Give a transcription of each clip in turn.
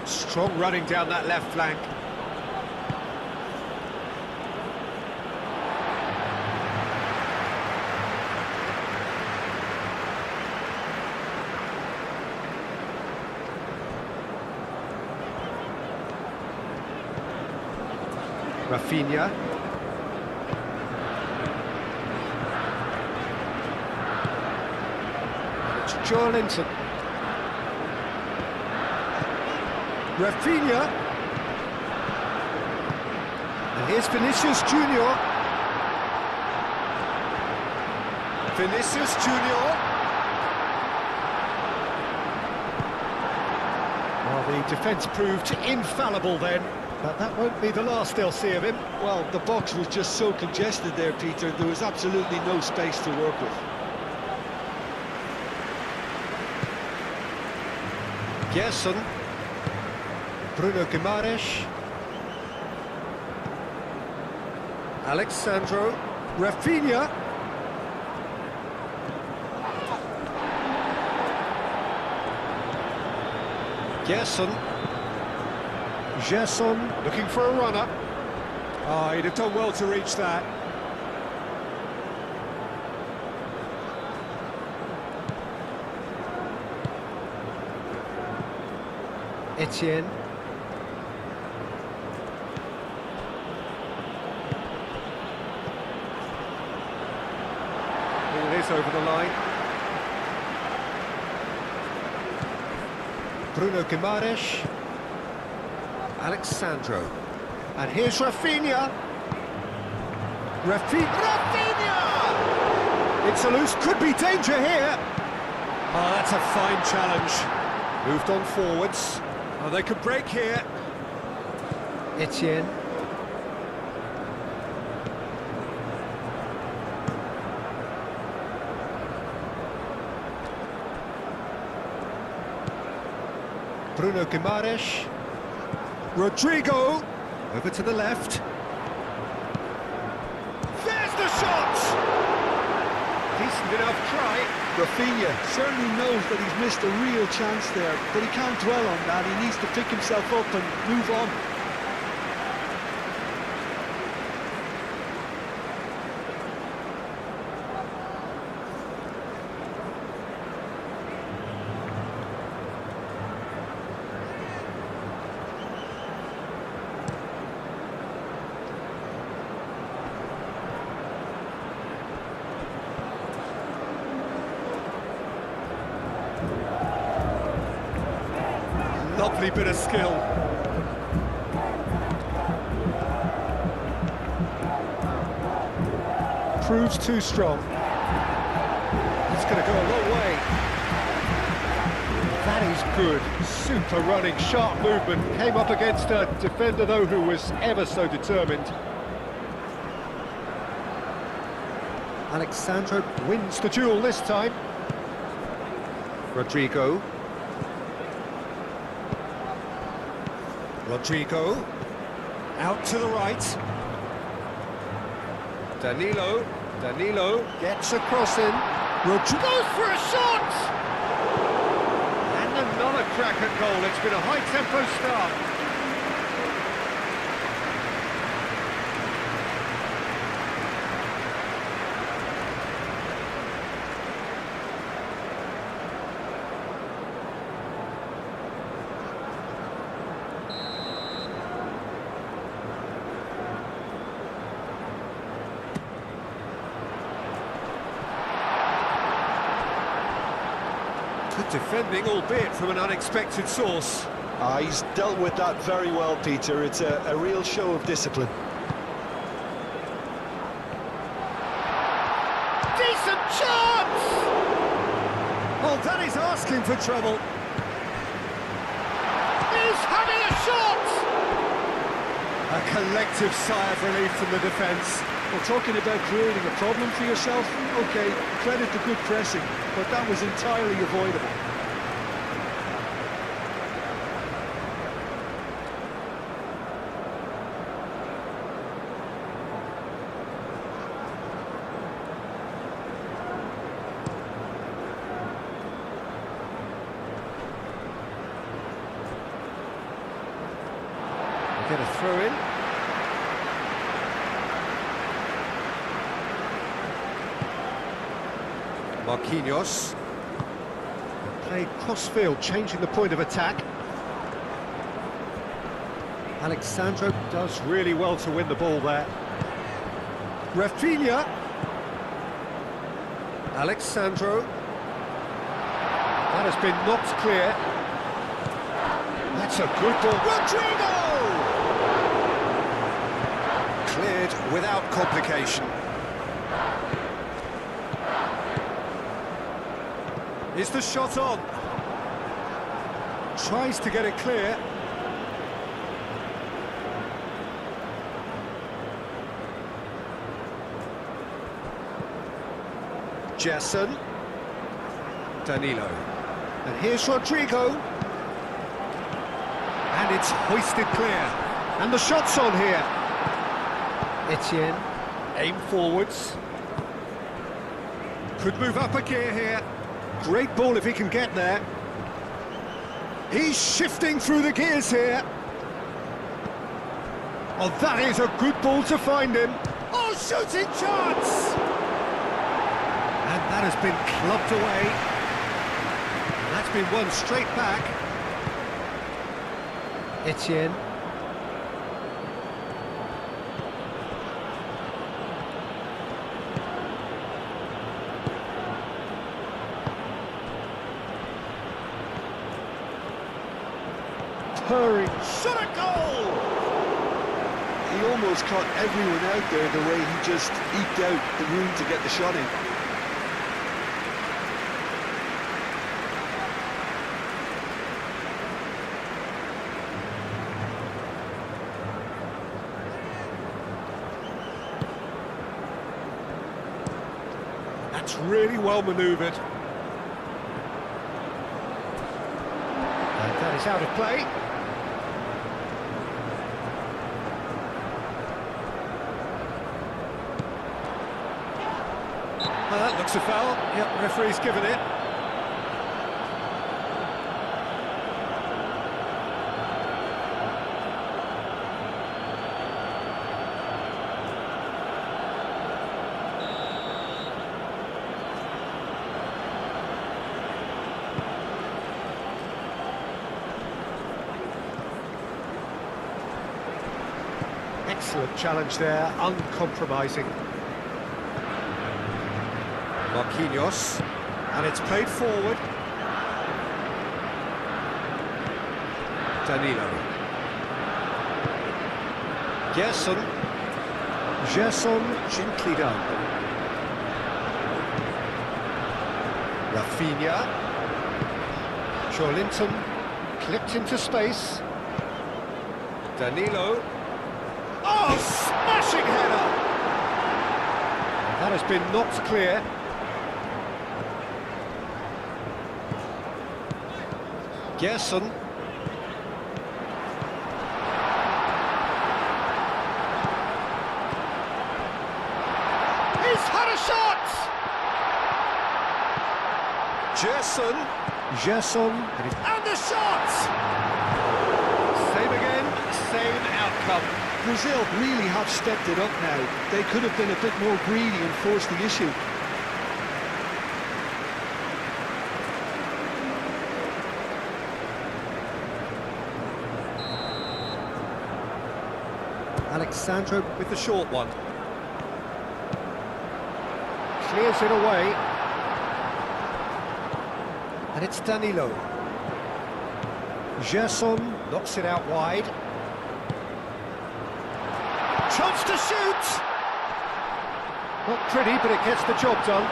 Strong running down that left flank. Rafinha. It's Joelinton. Rafinha. And here's Vinicius Junior. Vinicius Junior. Well, the defence proved infallible then. But that won't be the last they'll see of him. Well, the box was just so congested there, Peter. There was absolutely no space to work with. Gerson. Bruno Guimaraes. Alexandro. Rafinha. Gerson. Gerson looking for a runner. Oh, he'd have done well to reach that. Etienne. Ball is over the line. Bruno Guimaraes. Alexandro. And here's Rafinha. Rafinha! It's a loose, could be danger here. Oh, that's a fine challenge. Moved on forwards. Oh, they could break here. Etienne. Bruno Guimaraes. Rodrigo, over to the left. There's the shot! Decent enough try. Rafinha certainly knows that he's missed a real chance there, but he can't dwell on that. He needs to pick himself up and move on. Lovely bit of skill. Proves too strong. It's going to go a long way. That is good. Super running, sharp movement. Came up against a defender, though, who was ever so determined. Alexandro wins the duel this time. Rodrigo. Rodrigo, out to the right. Danilo gets a cross in. Rodrigo goes for a shot! And another crack at goal. It's been a high-tempo start. Good defending, albeit from an unexpected source. He's dealt with that very well, Peter. It's a real show of discipline. Decent chance! Well, that is asking for trouble. He's having a shot! A collective sigh of relief from the defence. Well, talking about creating a problem for yourself, OK, credit to good pressing, but that was entirely avoidable. Get a throw in. Marquinhos. Played cross-field, changing the point of attack. Alexandro does really well to win the ball there. Rafinha. Alexandro. That has been knocked clear. That's a good ball. Rodrigo! Cleared without complication. Is the shot on? Tries to get it clear. Jason. Danilo. And here's Rodrigo. And it's hoisted clear. And the shot's on here. Etienne. Aim forwards. Could move up a gear here. Great ball if he can get there. He's shifting through the gears here. Oh, that is a good ball to find him. Oh, shooting chance! And that has been clubbed away. And that's been won straight back. Etienne. Hurry, shot a goal! He almost caught everyone out there the way he just eked out the room to get the shot in. That's really well manoeuvred. And that is out of play. That looks a foul. Yep, referee's given it. Excellent challenge there, uncompromising. Marquinhos, and it's played forward. Danilo. Gerson. Gently done. Rafinha. Joelinton, clipped into space. Danilo. Oh, smashing header! That has been knocked clear. Gerson. He's had a shot! Gerson. And the shot! Same again, same outcome. Brazil really have stepped it up now. They could have been a bit more greedy and forced the issue. Alexandro with the short one. Clears it away. And it's Danilo. Gerson knocks it out wide. Chance to shoot! Not pretty, but it gets the job done.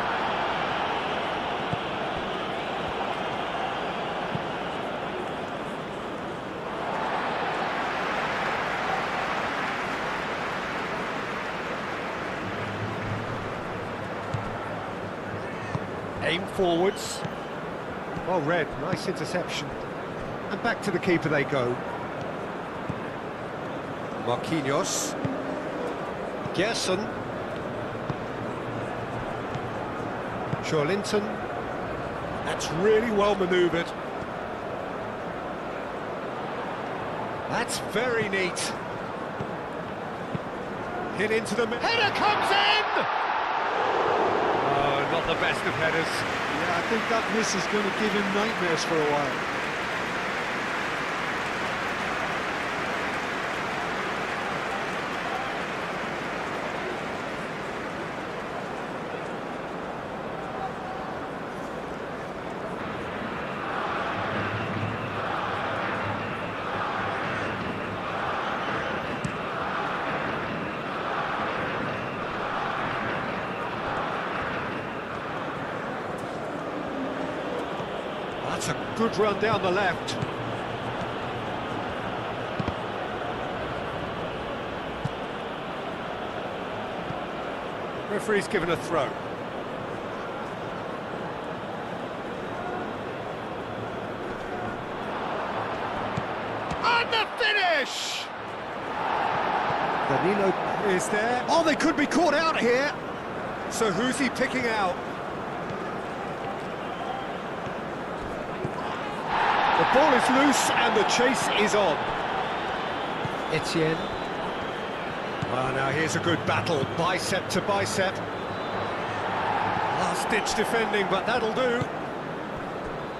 Aim forwards. Well read, nice interception. And back to the keeper they go. Marquinhos. Gerson. Joelinton. That's really well manoeuvred. That's very neat. Hit into the... Header comes in! Oh, not the best of headers. Yeah, I think that miss is going to give him nightmares for a while. That's a good run down the left. Referee's given a throw. And the finish! Danilo is there. Oh, they could be caught out here. So who's he picking out? The ball is loose and the chase is on. Etienne. Well, now here's a good battle, bicep to bicep. Last-ditch defending, but that'll do.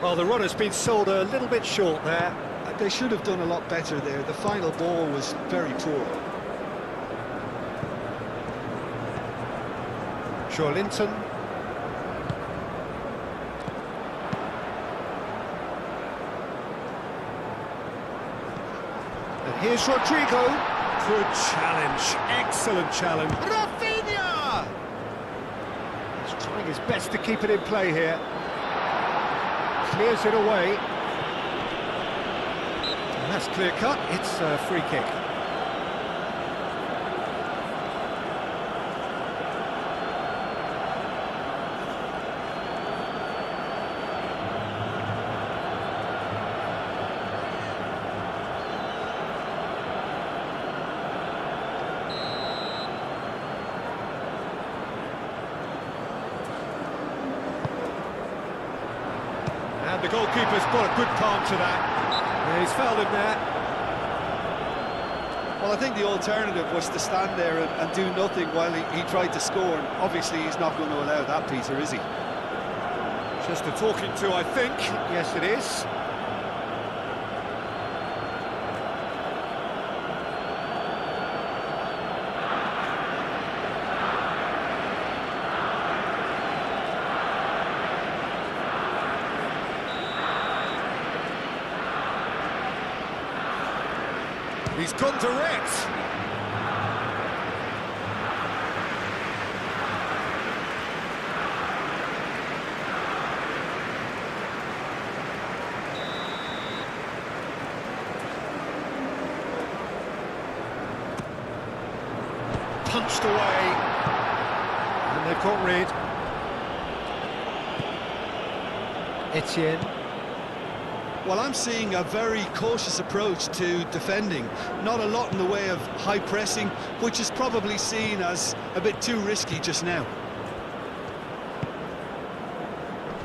Well, the runner's been sold a little bit short there. They should have done a lot better there. The final ball was very poor. Linton. And here's Rodrigo. Good challenge, excellent challenge. Rafinha! He's trying his best to keep it in play here. Clears it away. And that's clear cut, it's a free kick. And the goalkeeper's got a good palm to that. Yeah, he's fouled him there. Well, I think the alternative was to stand there and do nothing while he tried to score. And obviously, he's not going to allow that, Peter, is he? Just a talking to, I think. Yes, it is. He's gone direct. Punched away. And they've got rid. Etienne. Well, I'm seeing a very cautious approach to defending. Not a lot in the way of high pressing, which is probably seen as a bit too risky just now.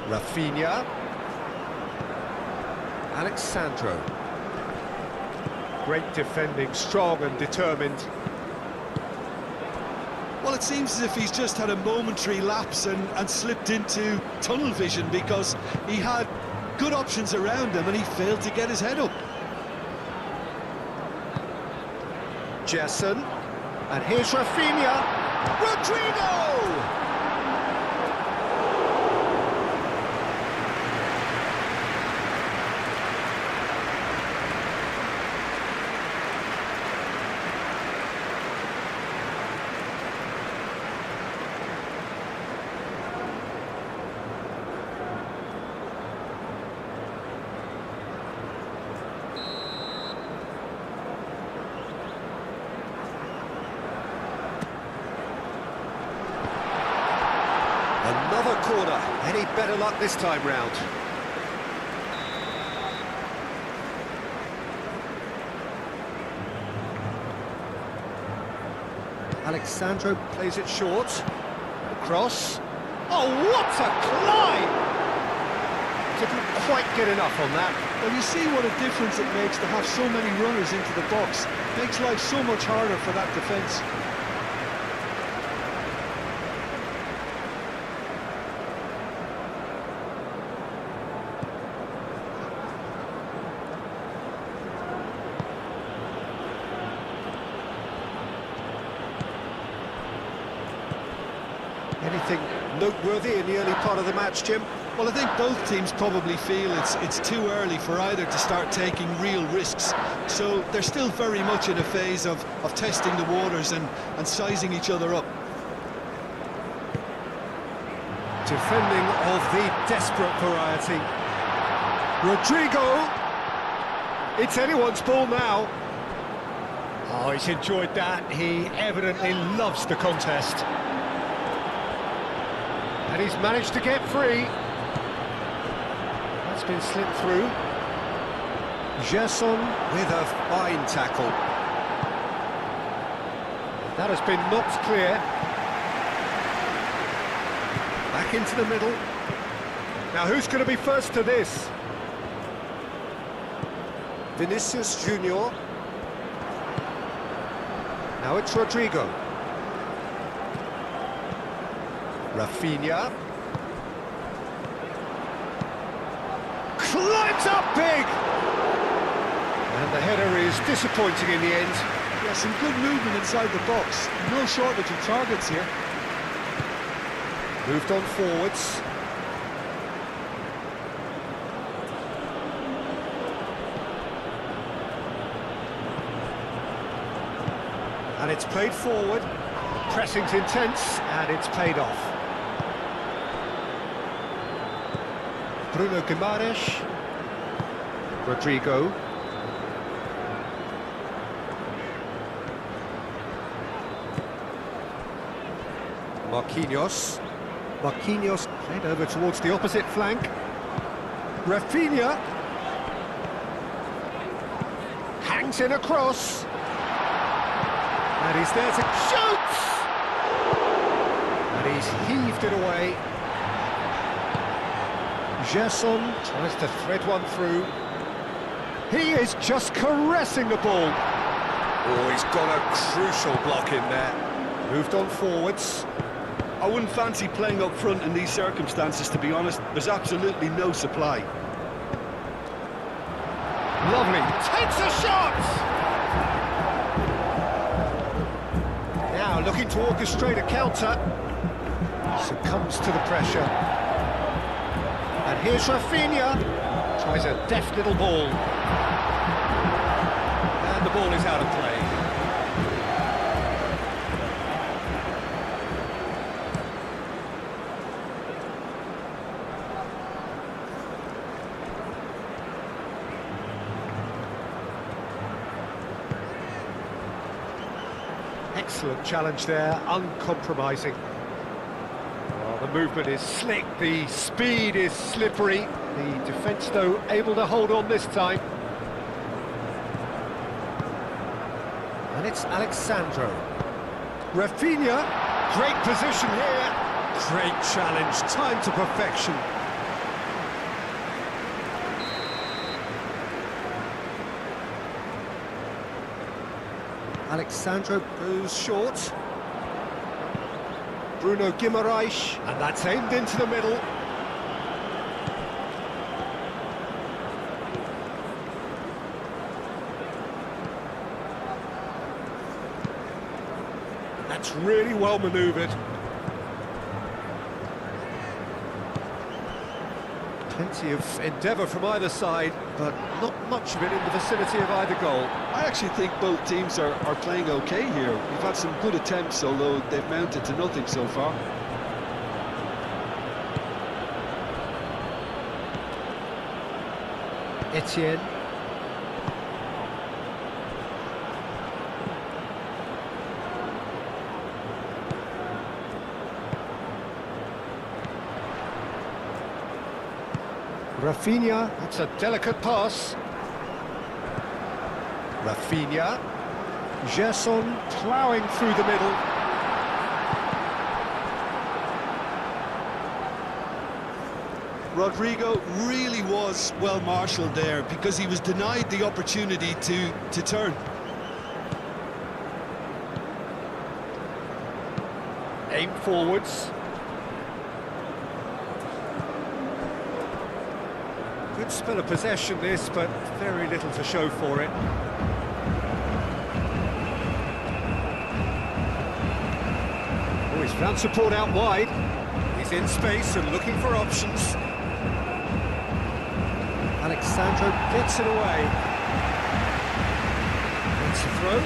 Rafinha. Alexandro. Great defending, strong and determined. Well, it seems as if he's just had a momentary lapse and slipped into tunnel vision, because he had good options around him and he failed to get his head up. Jason, and here's Rafinha. Rodrigo! Another corner. Any better luck this time round? Alexandro plays it short. Cross. Oh, what a climb! Didn't quite get enough on that. Well, you see what a difference it makes to have so many runners into the box. Makes life so much harder for that defence. Anything noteworthy in the early part of the match, Jim? Well, I think both teams probably feel it's too early for either to start taking real risks. So they're still very much in a phase of testing the waters and sizing each other up. Defending of the desperate variety. Rodrigo! It's anyone's ball now. Oh, he's enjoyed that. He evidently loves the contest. And he's managed to get free. That's been slipped through. Gerson with a fine tackle. That has been knocked clear. Back into the middle. Now who's going to be first to this? Vinicius Junior. Now it's Rodrigo. Rafinha. Climbs up big! And the header is disappointing in the end. Yeah, some good movement inside the box. No shortage of targets here. Moved on forwards. And it's played forward. Pressing's intense, and it's paid off. Bruno Guimaraes. Rodrigo. Marquinhos. Marquinhos played over towards the opposite flank. Rafinha. Hangs in across. And he's there to shoot! And he's heaved it away. Gerson tries to thread one through. He is just caressing the ball. Oh, he's got a crucial block in there. Moved on forwards. I wouldn't fancy playing up front in these circumstances, to be honest. There's absolutely no supply. Lovely. Takes a shot! Now looking to orchestrate a counter. Succumbs to the pressure. And here's Rafinha. Tries a deft little ball. And the ball is out of play. Excellent challenge there, uncompromising. Well, the movement is slick, the speed is slippery. The defence, though, able to hold on this time. And it's Alexandro. Rafinha, great position here. Great challenge, time to perfection. Alexandro goes short. Bruno Guimaraes, and that's aimed into the middle. That's really well manoeuvred. Plenty of endeavour from either side, but not much of it in the vicinity of either goal. I actually think both teams are playing okay here. We've had some good attempts, although they've mounted to nothing so far. Etienne. Rafinha, that's a delicate pass. Rafinha. Gerson ploughing through the middle. Rodrigo really was well marshalled there because he was denied the opportunity to turn. Aim forwards. Good spell of possession this, but very little to show for it. Oh, he's He's found support out wide. He's in space and looking for options. Alexandro gets it away. That's a throw.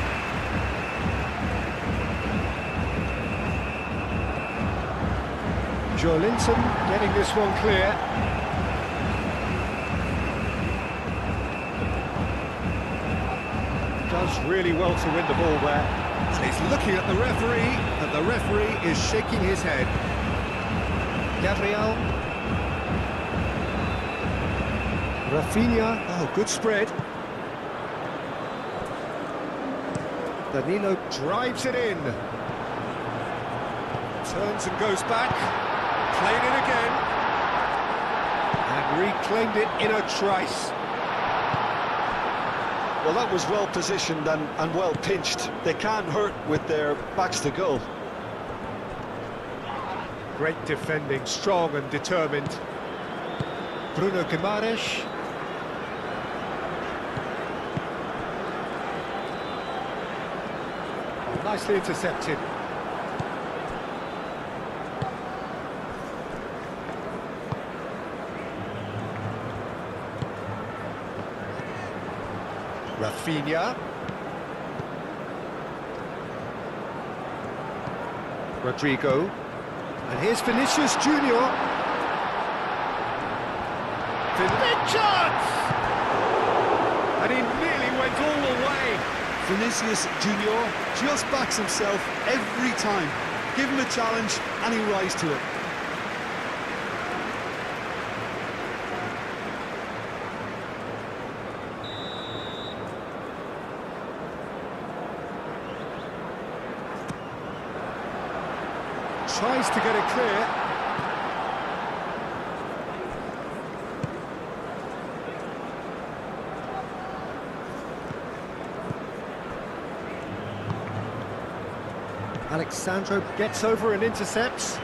Joelinton getting this one clear. Does really well to win the ball there. He's looking at the referee, and the referee is shaking his head. Gabriel. Rafinha. Oh, good spread. Danilo drives it in. Turns and goes back. Played it again. And reclaimed it in a trice. Well, that was well positioned and well pinched. They can't hurt with their backs to goal. Great defending, strong and determined. Bruno Guimaraes. Nicely intercepted. Rafinha. Rodrigo. And here's Vinicius Junior. Big chance! And he nearly went all the way. Vinicius Junior just backs himself every time. Give him a challenge and he'll rise to it. Tries to get it clear. Alexandro gets over and intercepts.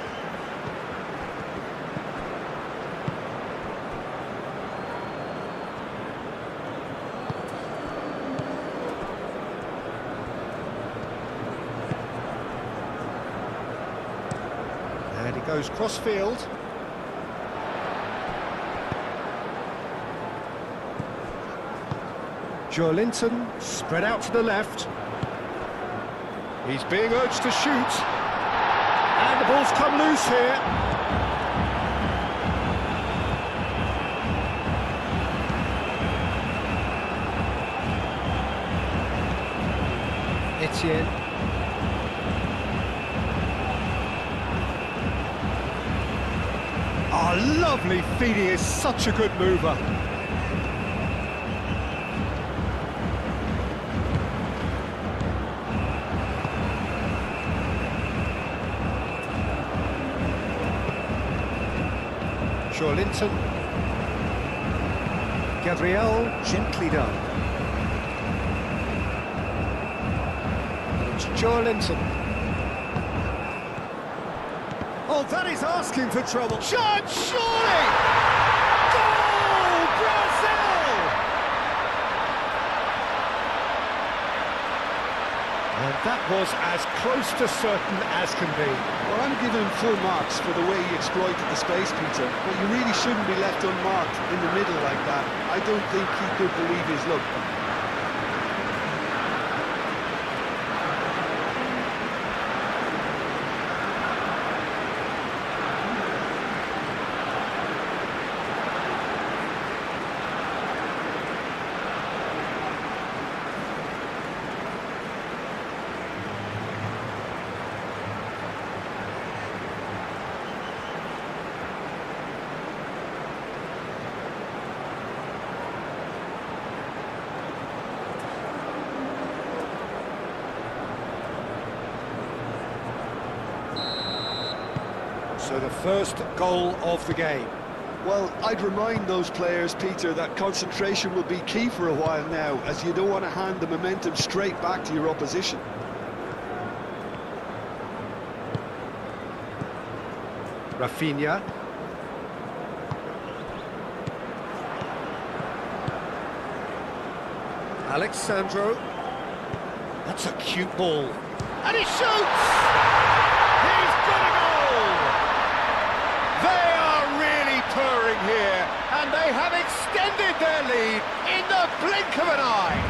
And he goes cross-field. Joelinton spread out to the left. He's being urged to shoot. And the ball's come loose here. Etienne. Oh, lovely feed. He is such a good mover. Joelinton. Gabriel, gently done. It's Joelinton. Oh, that is asking for trouble. Chance, surely! Goal, Brazil! And that was as close to certain as can be. Well, I'm giving him full marks for the way he exploited the space, Peter. But you really shouldn't be left unmarked in the middle like that. I don't think he could believe his luck. So the first goal of the game. Well, I'd remind those players, Peter, that concentration will be key for a while now, as you don't want to hand the momentum straight back to your opposition. Rafinha. Alexandro. That's a cute ball. And he shoots! He's got here, and they have extended their lead in the blink of an eye.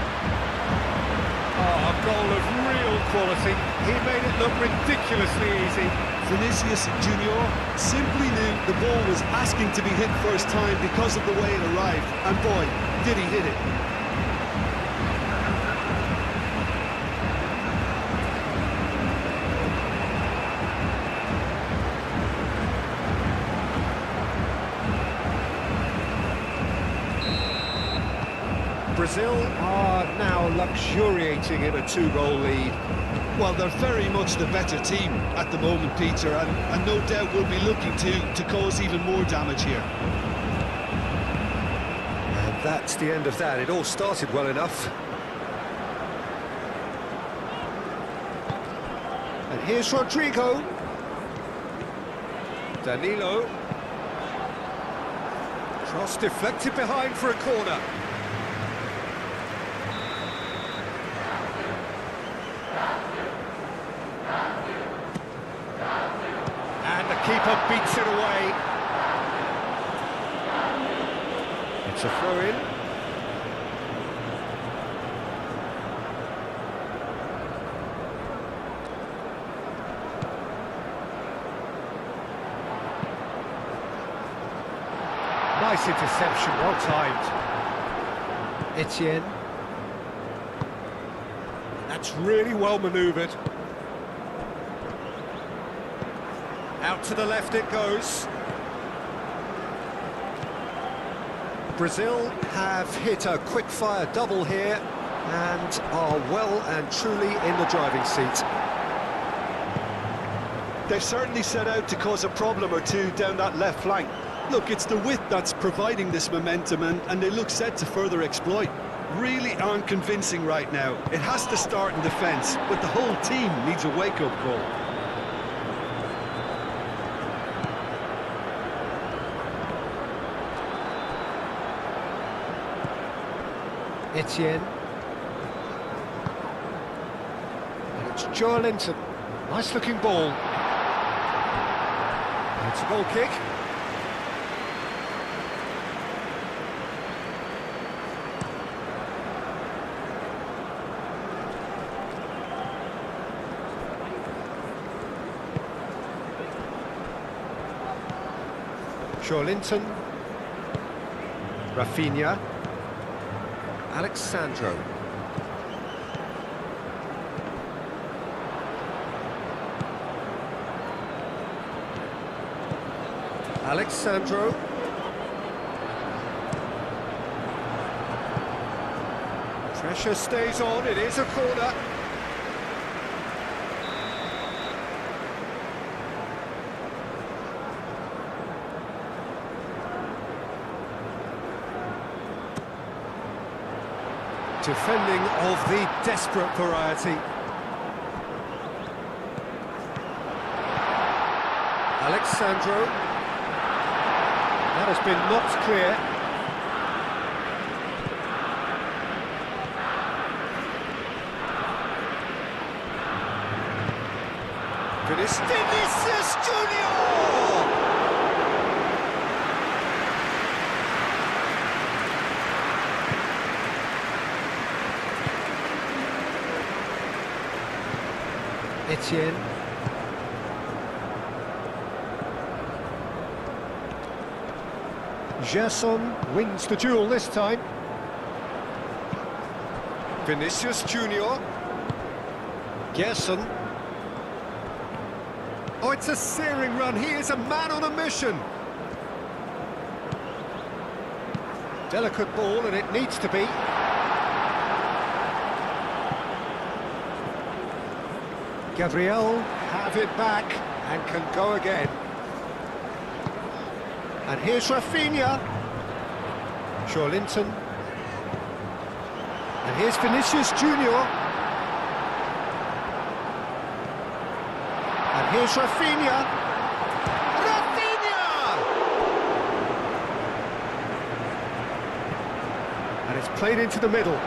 Oh, a goal of real quality. He made it look ridiculously easy. Vinicius Junior simply knew the ball was asking to be hit first time because of the way it arrived, and boy, did he hit it. Brazil are now luxuriating in a 2-goal lead. Well, they're very much the better team at the moment, Peter, and no doubt will be looking to cause even more damage here. And that's the end of that. It all started well enough. And here's Rodrigo. Danilo. Cross deflected behind for a corner. Keeper beats it away. It's a throw-in. Nice interception, well timed. Etienne. That's really well manoeuvred. Out to the left it goes. Brazil have hit a quick-fire double here and are well and truly in the driving seat. They've certainly set out to cause a problem or two down that left flank. Look, it's the width that's providing this momentum, and they look set to further exploit. Really aren't convincing right now. It has to start in defence, but the whole team needs a wake-up call. Etienne. And it's Joelinton. Nice looking ball. And it's a goal kick. Joelinton. Rafinha. Alexandro. Alexandro. Pressure stays on, it is a corner. Defending of the desperate variety. Alexandro. That has been knocked clear. Vinicius Junior! Etienne. Gerson wins the duel this time. Vinicius Junior. Gerson. Oh, it's a searing run. He is a man on a mission. Delicate ball, and it needs to be. Gabriel have it back and can go again. And here's Rafinha. Joelinton. And here's Vinicius Junior. And here's Rafinha. Rafinha! And it's played into the middle.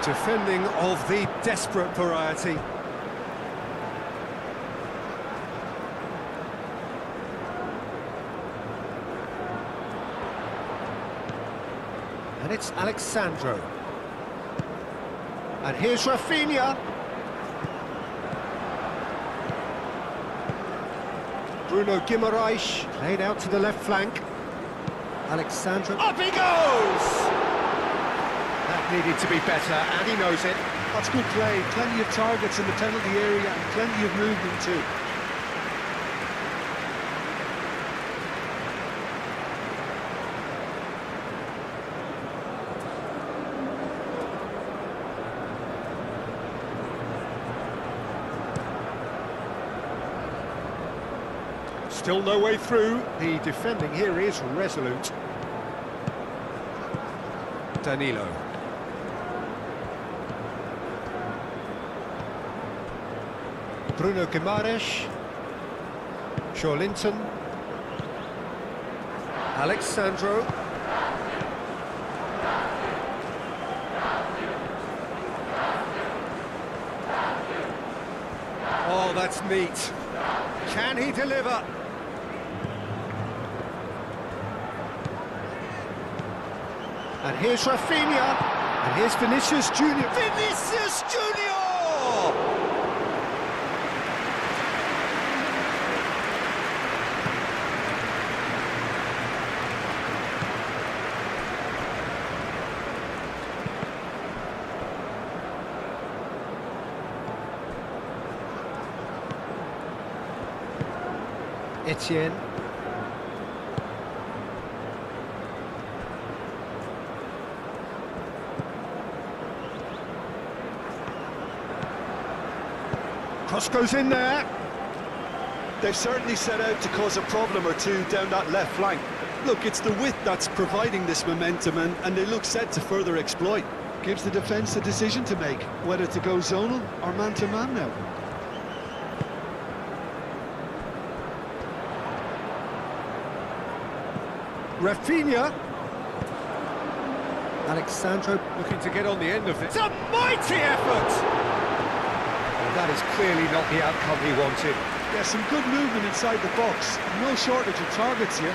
Defending of the desperate variety. And it's Alexandro. And here's Rafinha. Bruno Guimaraes, laid out to the left flank. Alexandro, up he goes! That needed to be better, and he knows it. That's good play. Plenty of targets in the penalty area and plenty of movement too. Still no way through. The defending here is resolute. Danilo. Bruno Guimaraes. Linton. Alexandro. Oh, that's neat. Can he deliver? And here's Rafinha. And here's Vinicius Junior. Vinicius Junior! Etienne. Cross goes in there. They've certainly set out to cause a problem or two down that left flank. Look, it's the width that's providing this momentum, and they look set to further exploit. Gives the defence a decision to make, whether to go zonal or man-to-man now. Rafinha. Alexandro looking to get on the end of it. It's a mighty effort! Well, that is clearly not the outcome he wanted. Yeah, some good movement inside the box. No shortage of targets here.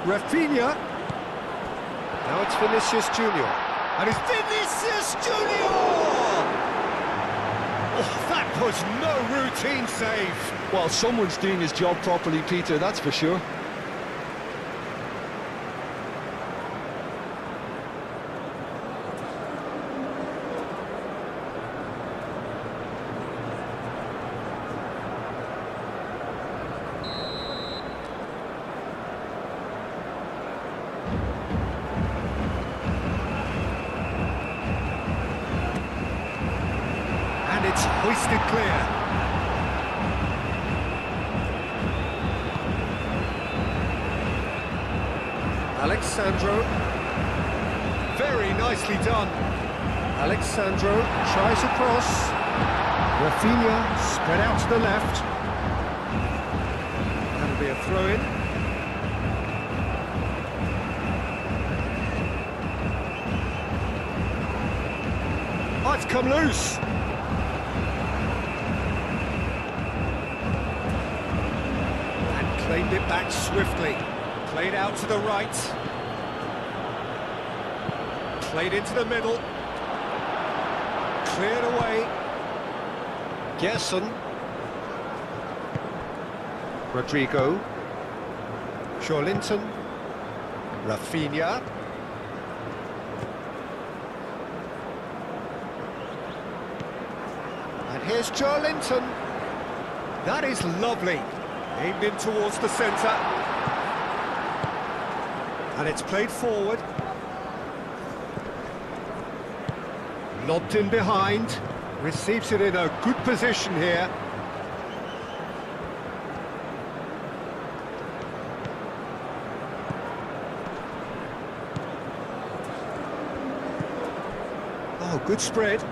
Rafinha. Now it's Vinicius Junior. And it's Vinicius Junior! Oh, that was no routine save. Well, someone's doing his job properly, Peter, that's for sure. It's hoisted clear. Alexandro. Very nicely done. Alexandro tries across. Rafinha spread out to the left. That'll be a throw-in. Oh, it's come loose. Claimed it back swiftly. Played out to the right. Played into the middle. Cleared away. Gerson. Rodrigo. Linton. Rafinha. And here's Linton. That is lovely. Aimed in towards the centre. And it's played forward. Lobbed in behind. Receives it in a good position here. Oh, good spread.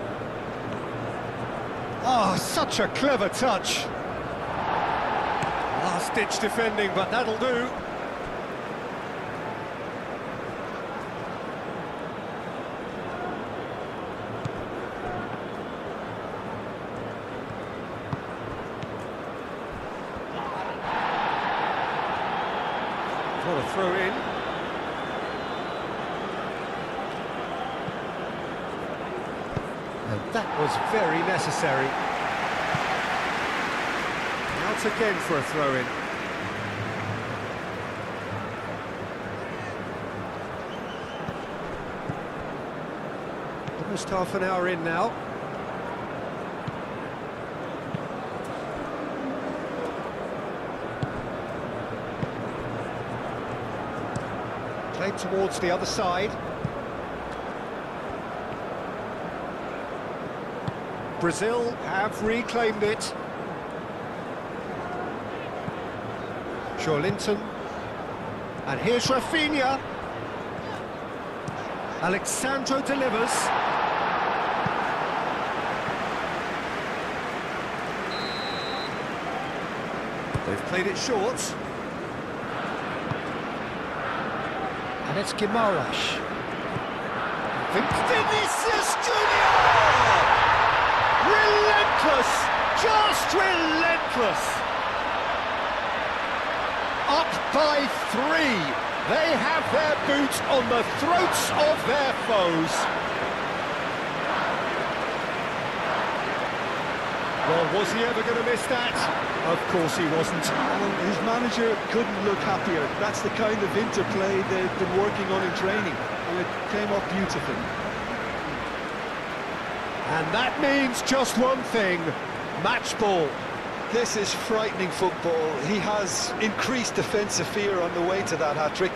Oh, such a clever touch. Last last-ditch defending, but that'll do. What a throw in. And that was very necessary. Out again for a throw-in. Almost half an hour in now. Played towards the other side. Brazil have reclaimed it. Linton, and here's Rafinha. Alexandro delivers. They've played it short. And it's Guimaraes. Vinicius Junior! Relentless! Just relentless! Up by 3. They have their boot on the throats of their foes. Well, was he ever going to miss that? Of course he wasn't. His manager couldn't look happier. That's the kind of interplay they've been working on in training, and it came off beautifully. And that means just one thing: match ball. This is frightening football. He has increased defensive fear on the way to that hat-trick.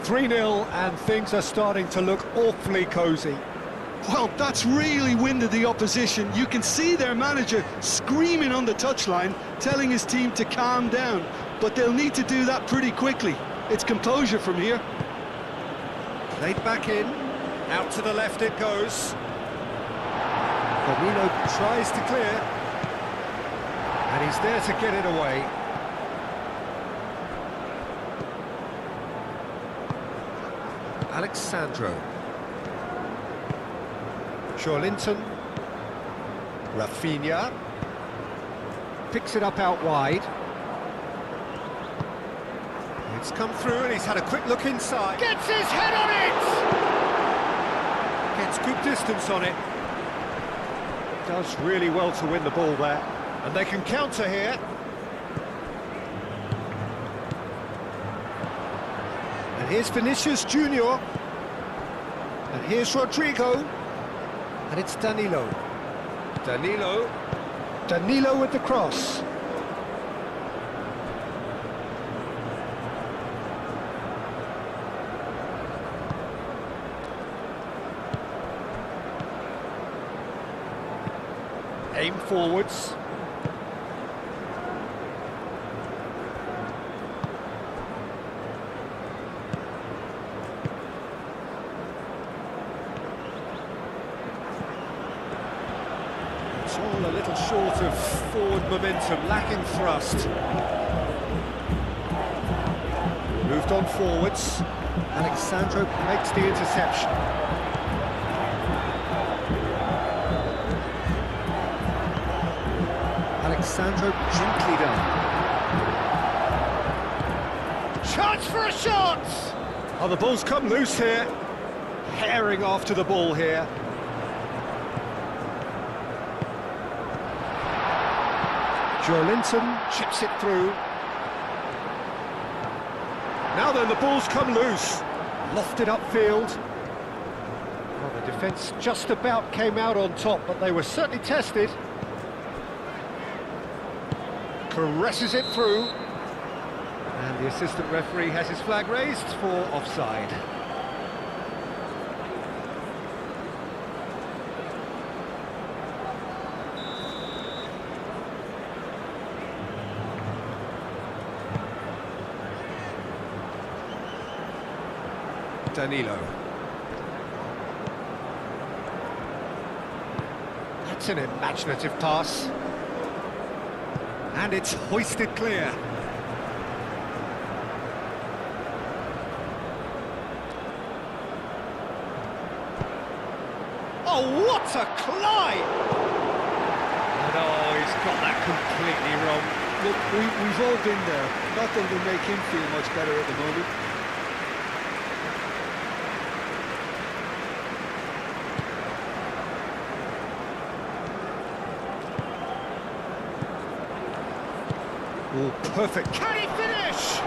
(3-0) and things are starting to look awfully cosy. Well, that's really winded the opposition. You can see their manager screaming on the touchline, telling his team to calm down. But they'll need to do that pretty quickly. It's composure from here. Played back in. Out to the left it goes. Firmino tries to clear. And he's there to get it away. Alexandro. Linton, Rafinha, picks it up out wide. It's come through and he's had a quick look inside. Gets his head on it! Gets good distance on it. Does really well to win the ball there. And they can counter here. And here's Vinicius Junior. And here's Rodrigo. And it's Danilo. Danilo with the cross. Aim forwards. It's all a little short of forward momentum, lacking thrust. Moved on forwards. Alexandro makes the interception. Alexandro gently done. Chance for a shot! Oh, the ball's come loose here. Herring after the ball here. Linton chips it through. Now then, the ball's come loose. Lofted upfield. Well, the defence just about came out on top, but they were certainly tested. Caresses it through. And the assistant referee has his flag raised for offside. Danilo. That's an imaginative pass. And it's hoisted clear. Oh, what a climb! And oh, he's got that completely wrong. Look, we've all been there. Nothing will make him feel much better at the moment. Oh, perfect. Can he finish?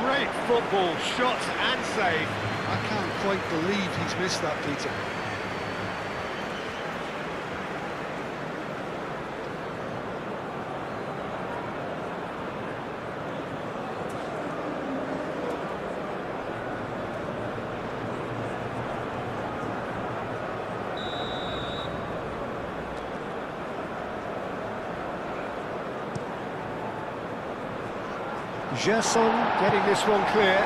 Great football, shot and save. I can't quite believe he's missed that, Peter. Gerson getting this one clear.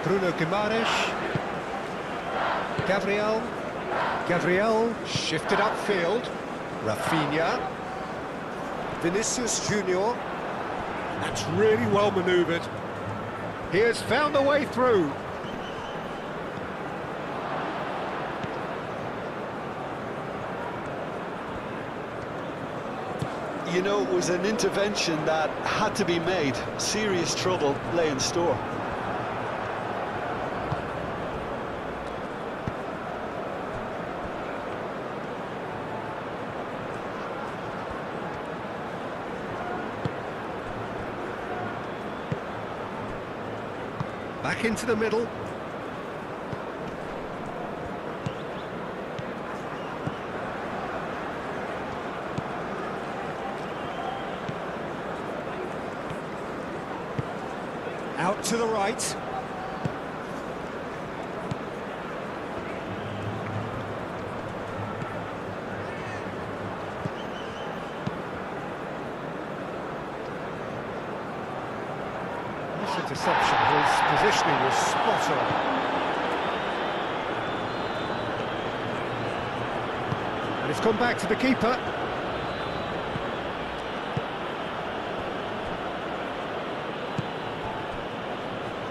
Bruno Guimaraes. Gabriel shifted upfield. Rafinha. Vinicius Junior. That's really well manoeuvred. He has found a way through. You know, it was an intervention that had to be made. Serious trouble lay in store. Back into the middle. Out to the right. This interception, his positioning was spot on. And it's gone back to the keeper.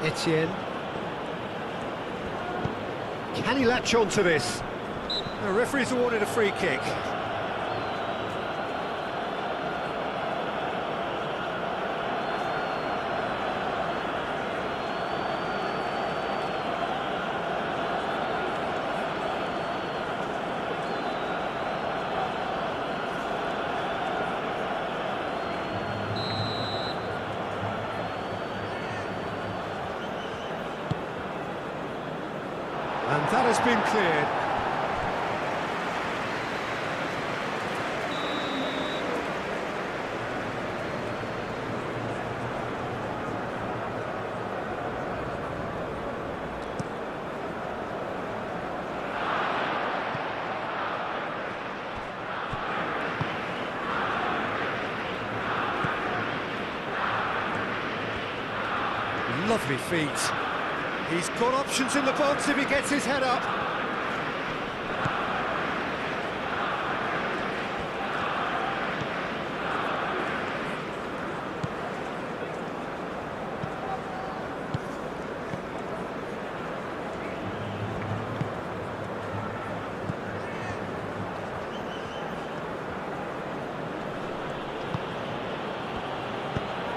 Etienne. Can he latch on to this? The referee's awarded a free kick. And that has been cleared. Lovely feet. He's got options in the box if he gets his head up.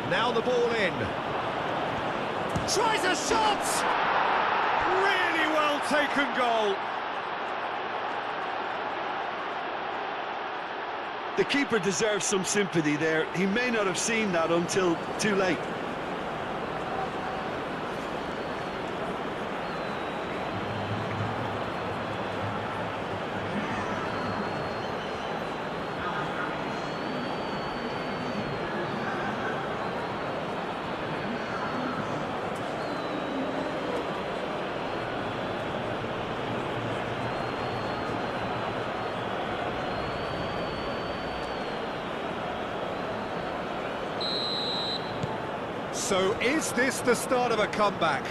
Now the ball in. Tries a shot! Really well taken goal. The keeper deserves some sympathy there. He may not have seen that until too late. So is this the start of a comeback?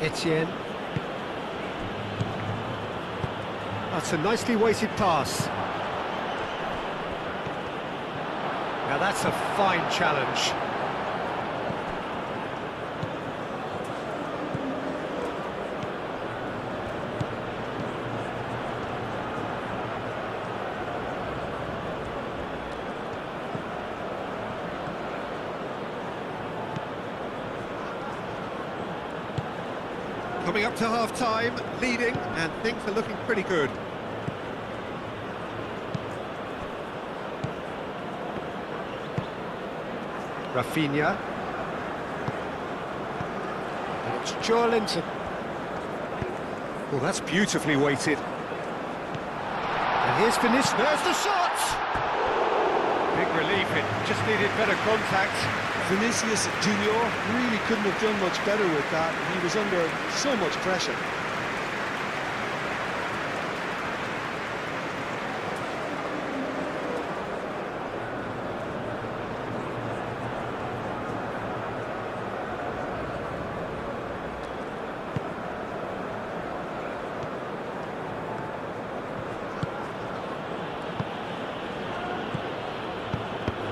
Etienne. That's a nicely weighted pass. Now that's a fine challenge. Coming up to half-time, leading, and things are looking pretty good. Rafinha. And it's Joelinton. Well, that's beautifully weighted. And here's Vinicius. There's the shot! Big relief, it just needed better contact. Vinicius Junior really couldn't have done much better with that. He was under so much pressure.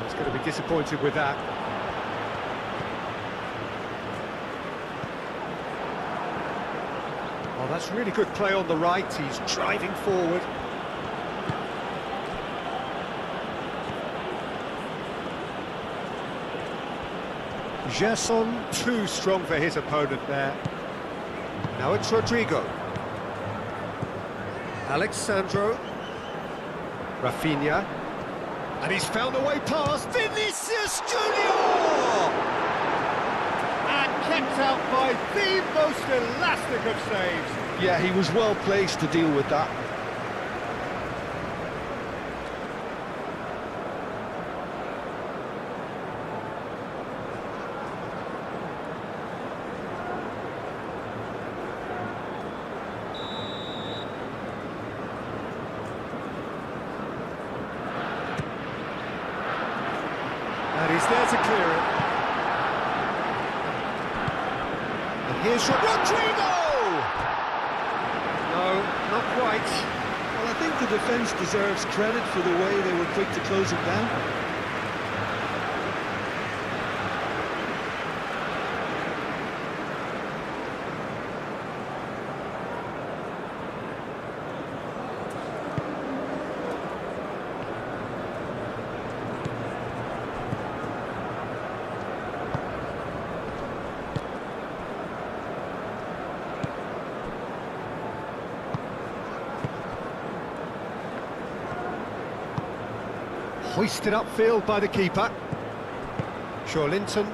He's going to be disappointed with that. Oh, that's really good play on the right. He's driving forward. Gerson too strong for his opponent there. Now it's Rodrigo. Alexandro. Rafinha. And he's found a way past Vinicius Junior! Kept out by the most elastic of saves. Yeah, he was well placed to deal with that. And he's there to clear it. Here's Rodrigo! No, not quite. Well, I think the defence deserves credit for the way they were quick to close it down. Hoisted upfield by the keeper. Joelinton.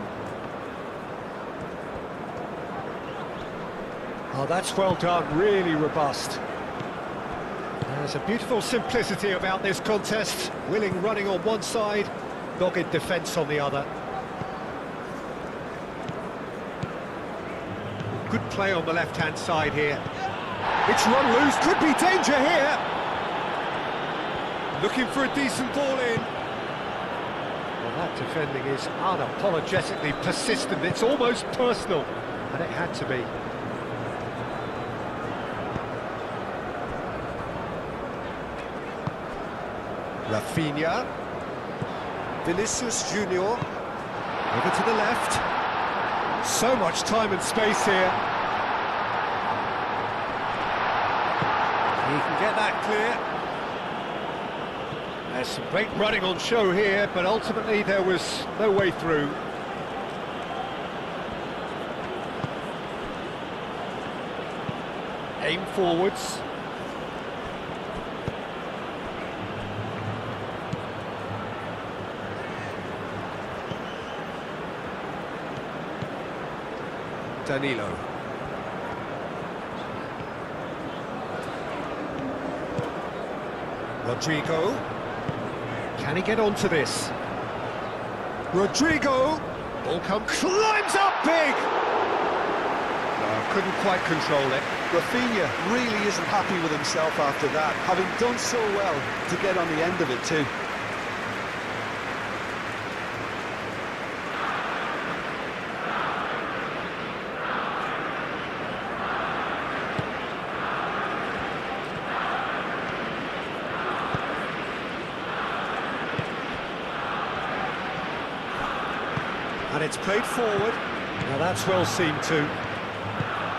Oh, that's well done, really robust. There's a beautiful simplicity about this contest. Willing running on one side, dogged defence on the other. Good play on the left-hand side here. It's run loose, could be danger here. Looking for a decent ball in. Well, that defending is unapologetically persistent. It's almost personal, and it had to be. Rafinha. Vinicius Junior. Over to the left. So much time and space here. He can get that clear. There's some great running on show here, but ultimately there was no way through. Aim forwards. Danilo. Rodrigo. Can he get onto this? Rodrigo. Ball climbs up big. No, couldn't quite control it. Rafinha really isn't happy with himself after that, having done so well to get on the end of it too. And it's played forward. Now that's well seen too.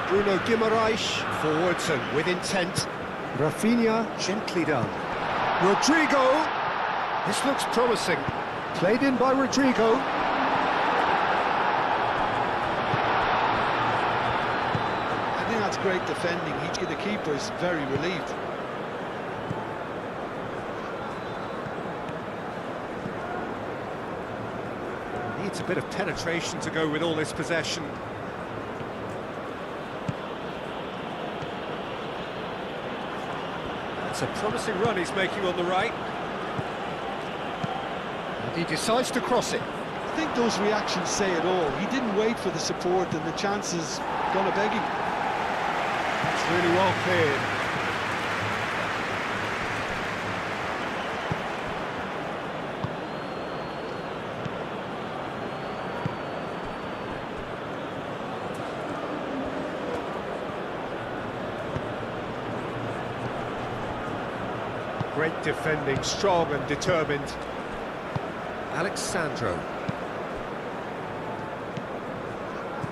Bruno Guimaraes, forwards and with intent. Rafinha, gently done. Rodrigo. This looks promising. Played in by Rodrigo. I think that's great defending. The keeper's very relieved. Needs a bit of penetration to go with all this possession. It's a promising run he's making on the right. And he decides to cross it. I think those reactions say it all. He didn't wait for the support and the chances gonna beg him. It's really well cleared. Great defending, strong and determined. Alexandro.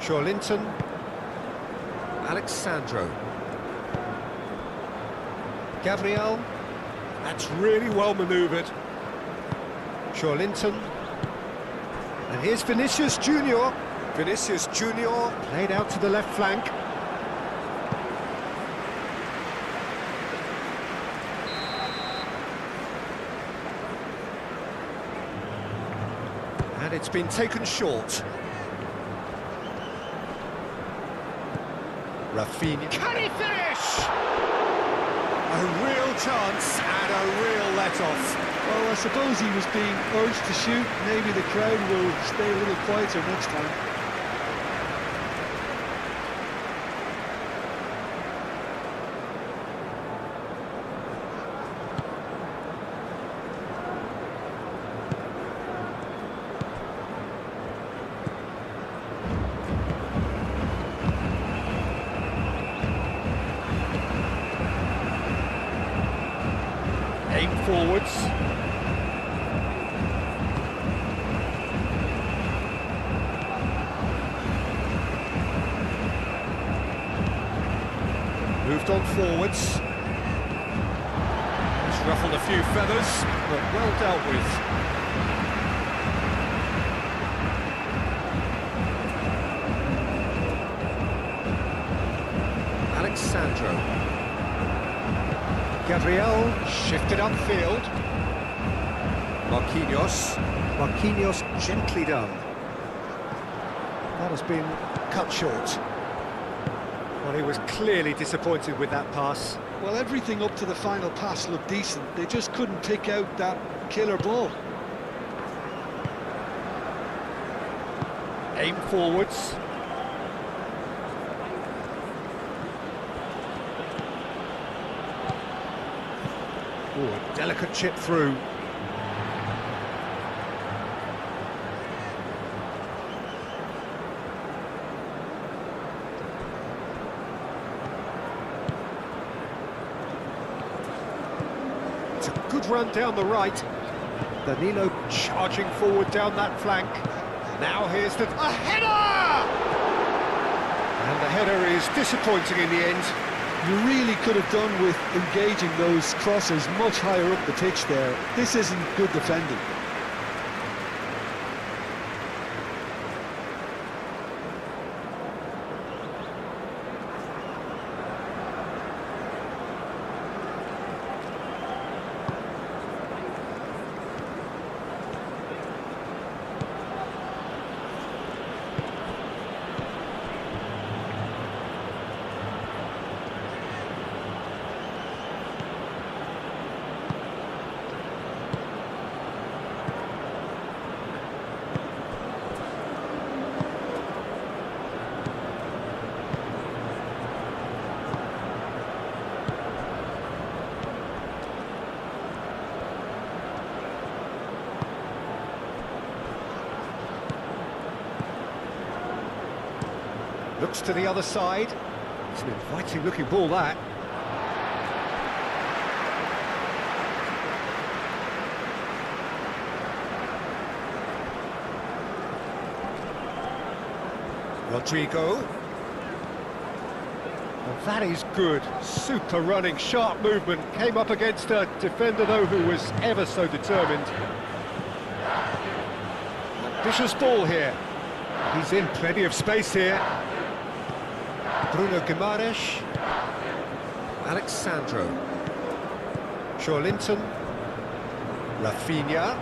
Linton. Alexandro. Gabriel. That's really well manoeuvred. Linton. And here's Vinicius Junior. Vinicius Junior played out to the left flank. And it's been taken short. Rafinha. Can he finish? A real chance and a real let-off. Well, I suppose he was being urged to shoot. Maybe the crowd will stay a little quieter next time. Aim forwards. Moved on forwards. It's ruffled a few feathers, but well dealt with. Alexandro. Gabriel shifted upfield. Marquinhos gently done. That has been cut short. Well, he was clearly disappointed with that pass. Well, everything up to the final pass looked decent. They just couldn't pick out that killer ball. Aim forwards. Oh, a delicate chip through. It's a good run down the right. Danilo charging forward down that flank. Now here's a header! And the header is disappointing in the end. You really could have done with engaging those crossers much higher up the pitch there. This isn't good defending. Looks to the other side. It's an inviting looking ball, that. Rodrigo. Well, that is good. Super running, sharp movement. Came up against a defender, though, who was ever so determined. Ambitious ball here. He's in plenty of space here. Bruno Guimaraes. Alexandro. Linton. Rafinha.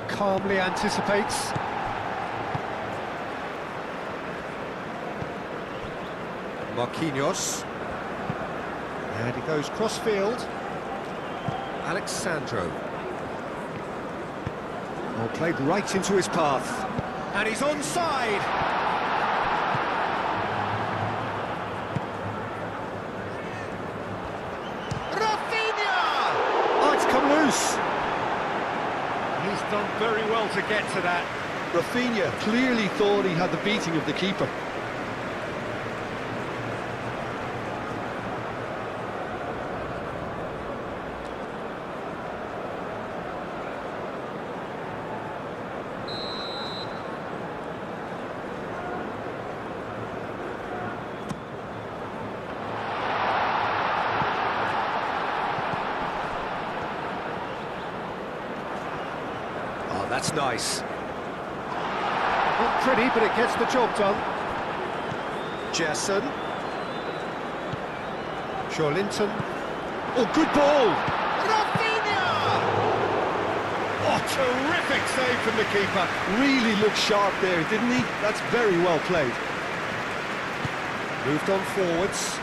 Calmly anticipates. Marquinhos. And he goes cross-field. Alexandro. Well, played right into his path. And he's onside! Rafinha! Oh, it's come loose. He's done very well to get to that. Rafinha clearly thought he had the beating of the keeper. That's nice. Not pretty, but it gets the job done. Gerson. Linton. Oh, good ball! Rafinha! Oh, terrific save from the keeper. Really looked sharp there, didn't he? That's very well played. Moved on forwards.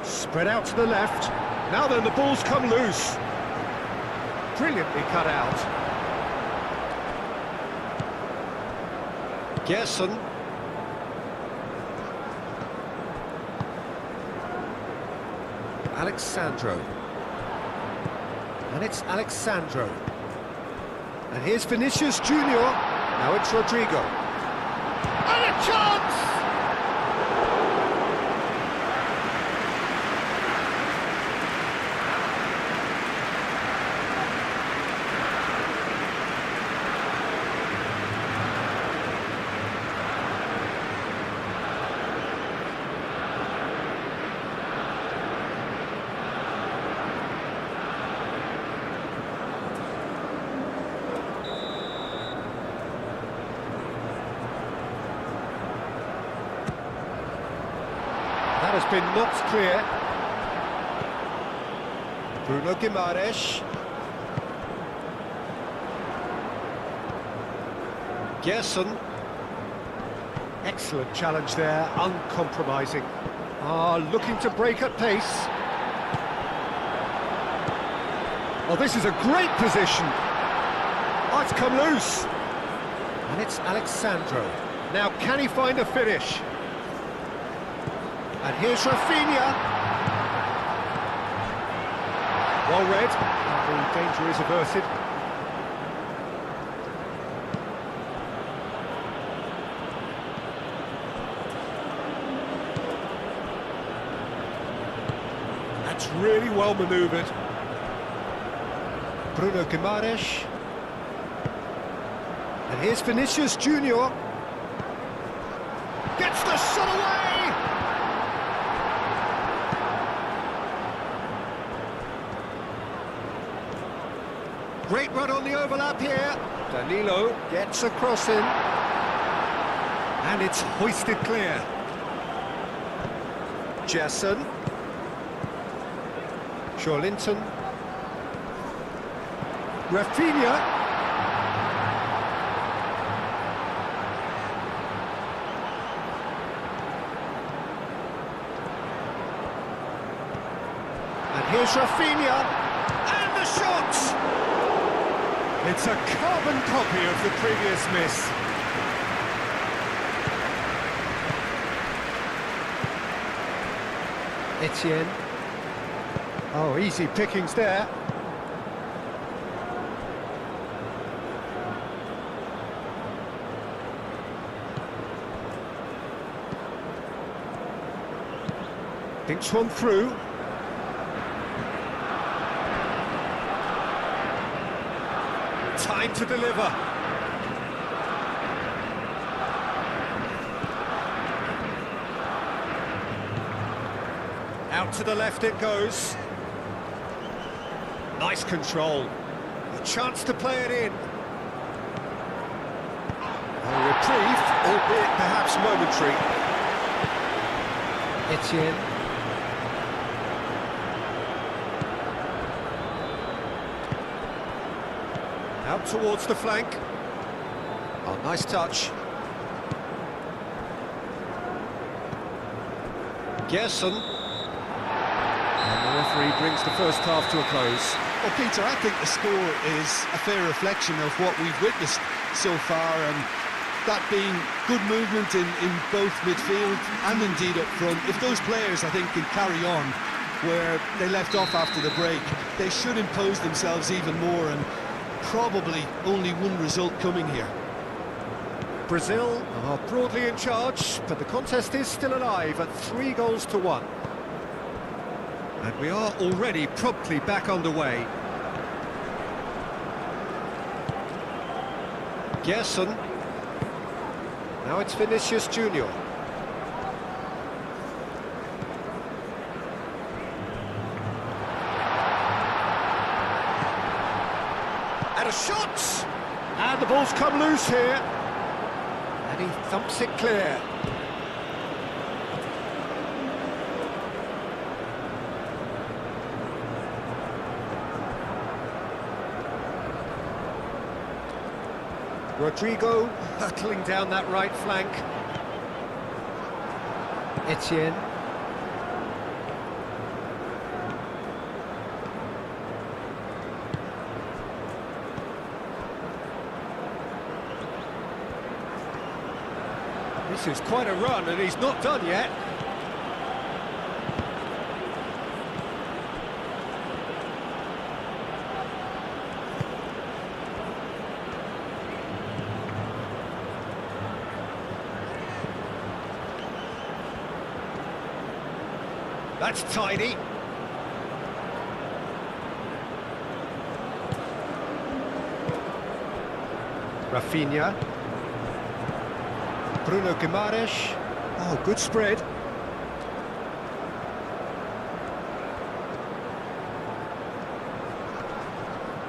Spread out to the left. Now then, the ball's come loose. Brilliantly cut out. Gerson. Alexandro. And it's Alexandro. And here's Vinicius Junior. Now it's Rodrigo. And a chance! That has been knocked clear. Bruno Guimaraes. Gerson. Excellent challenge there, uncompromising. Looking to break at pace. Oh, this is a great position. Oh, it's come loose. And it's Alexandro. Now, can he find a finish? And here's Rafinha. Well read. The danger is averted. That's really well manoeuvred. Bruno Guimaraes. And here's Vinicius Junior. Gets the shot away! Great run on the overlap here. Danilo gets a cross in. And it's hoisted clear. Gerson. Linton. Rafinha. And here's Rafinha. And the shot! It's a carbon copy of the previous miss. Etienne. Oh, easy pickings there. Thinks one through. Time to deliver. Out to the left it goes. Nice control. A chance to play it in. A reprieve, albeit perhaps momentary. Etienne. Out towards the flank. Oh, nice touch. Gerson. And the referee brings the first half to a close. Well, Peter, I think the score is a fair reflection of what we've witnessed so far, and that being good movement in both midfield and indeed up front. If those players, I think, can carry on where they left off after the break, they should impose themselves even more, and probably only one result coming here. Brazil are broadly in charge, but the contest is still alive at 3-1. And we are already promptly back underway. Gerson. Now it's Vinicius Junior. And a shot! And the ball's come loose here. And he thumps it clear. Rodrigo hurtling down that right flank. Etienne. This is quite a run, and he's not done yet. That's tidy. Rafinha. Bruno Guimaraes. Oh, good spread.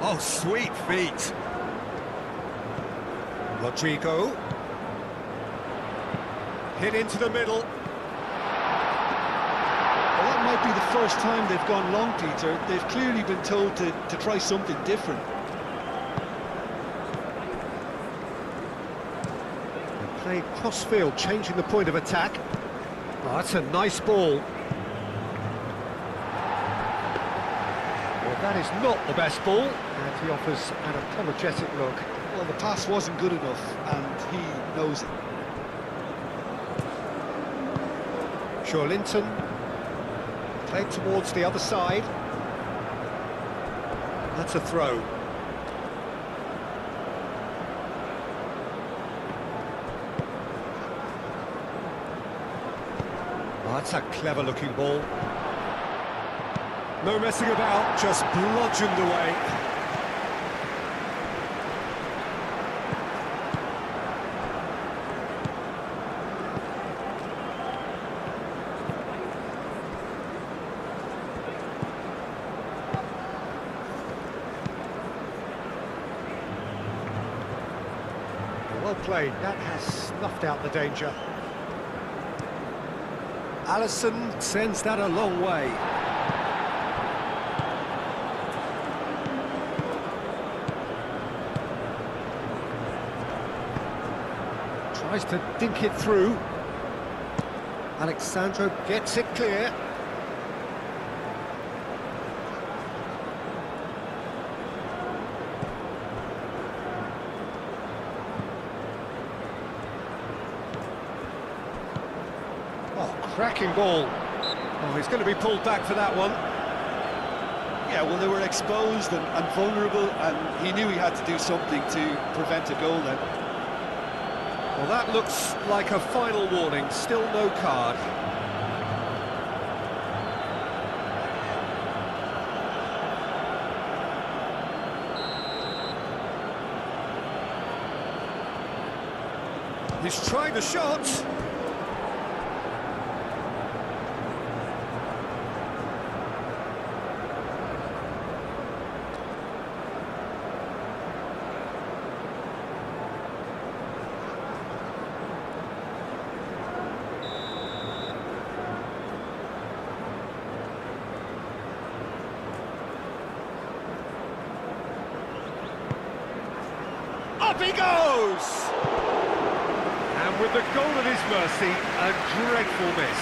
Oh, sweet feet. Rodrigo. Hit into the middle. Might be the first time they've gone long, Peter. They've clearly been told to try something different. They're playing cross-field, changing the point of attack. Oh, that's a nice ball. Well, that is not the best ball, and he offers an apologetic look. Well, the pass wasn't good enough, and he knows it. Linton. Played towards the other side. That's a throw. Oh, that's a clever-looking ball. No messing about, just bludgeoned away. Well played, that has snuffed out the danger. Alisson sends that a long way. Tries to dink it through. Alexandro gets it clear. Cracking ball. Oh, he's going to be pulled back for that one. Yeah, well, they were exposed and vulnerable, and he knew he had to do something to prevent a goal then. Well, that looks like a final warning. Still no card. He's trying the shot. Up he goes! And with the goal at his mercy, a dreadful miss.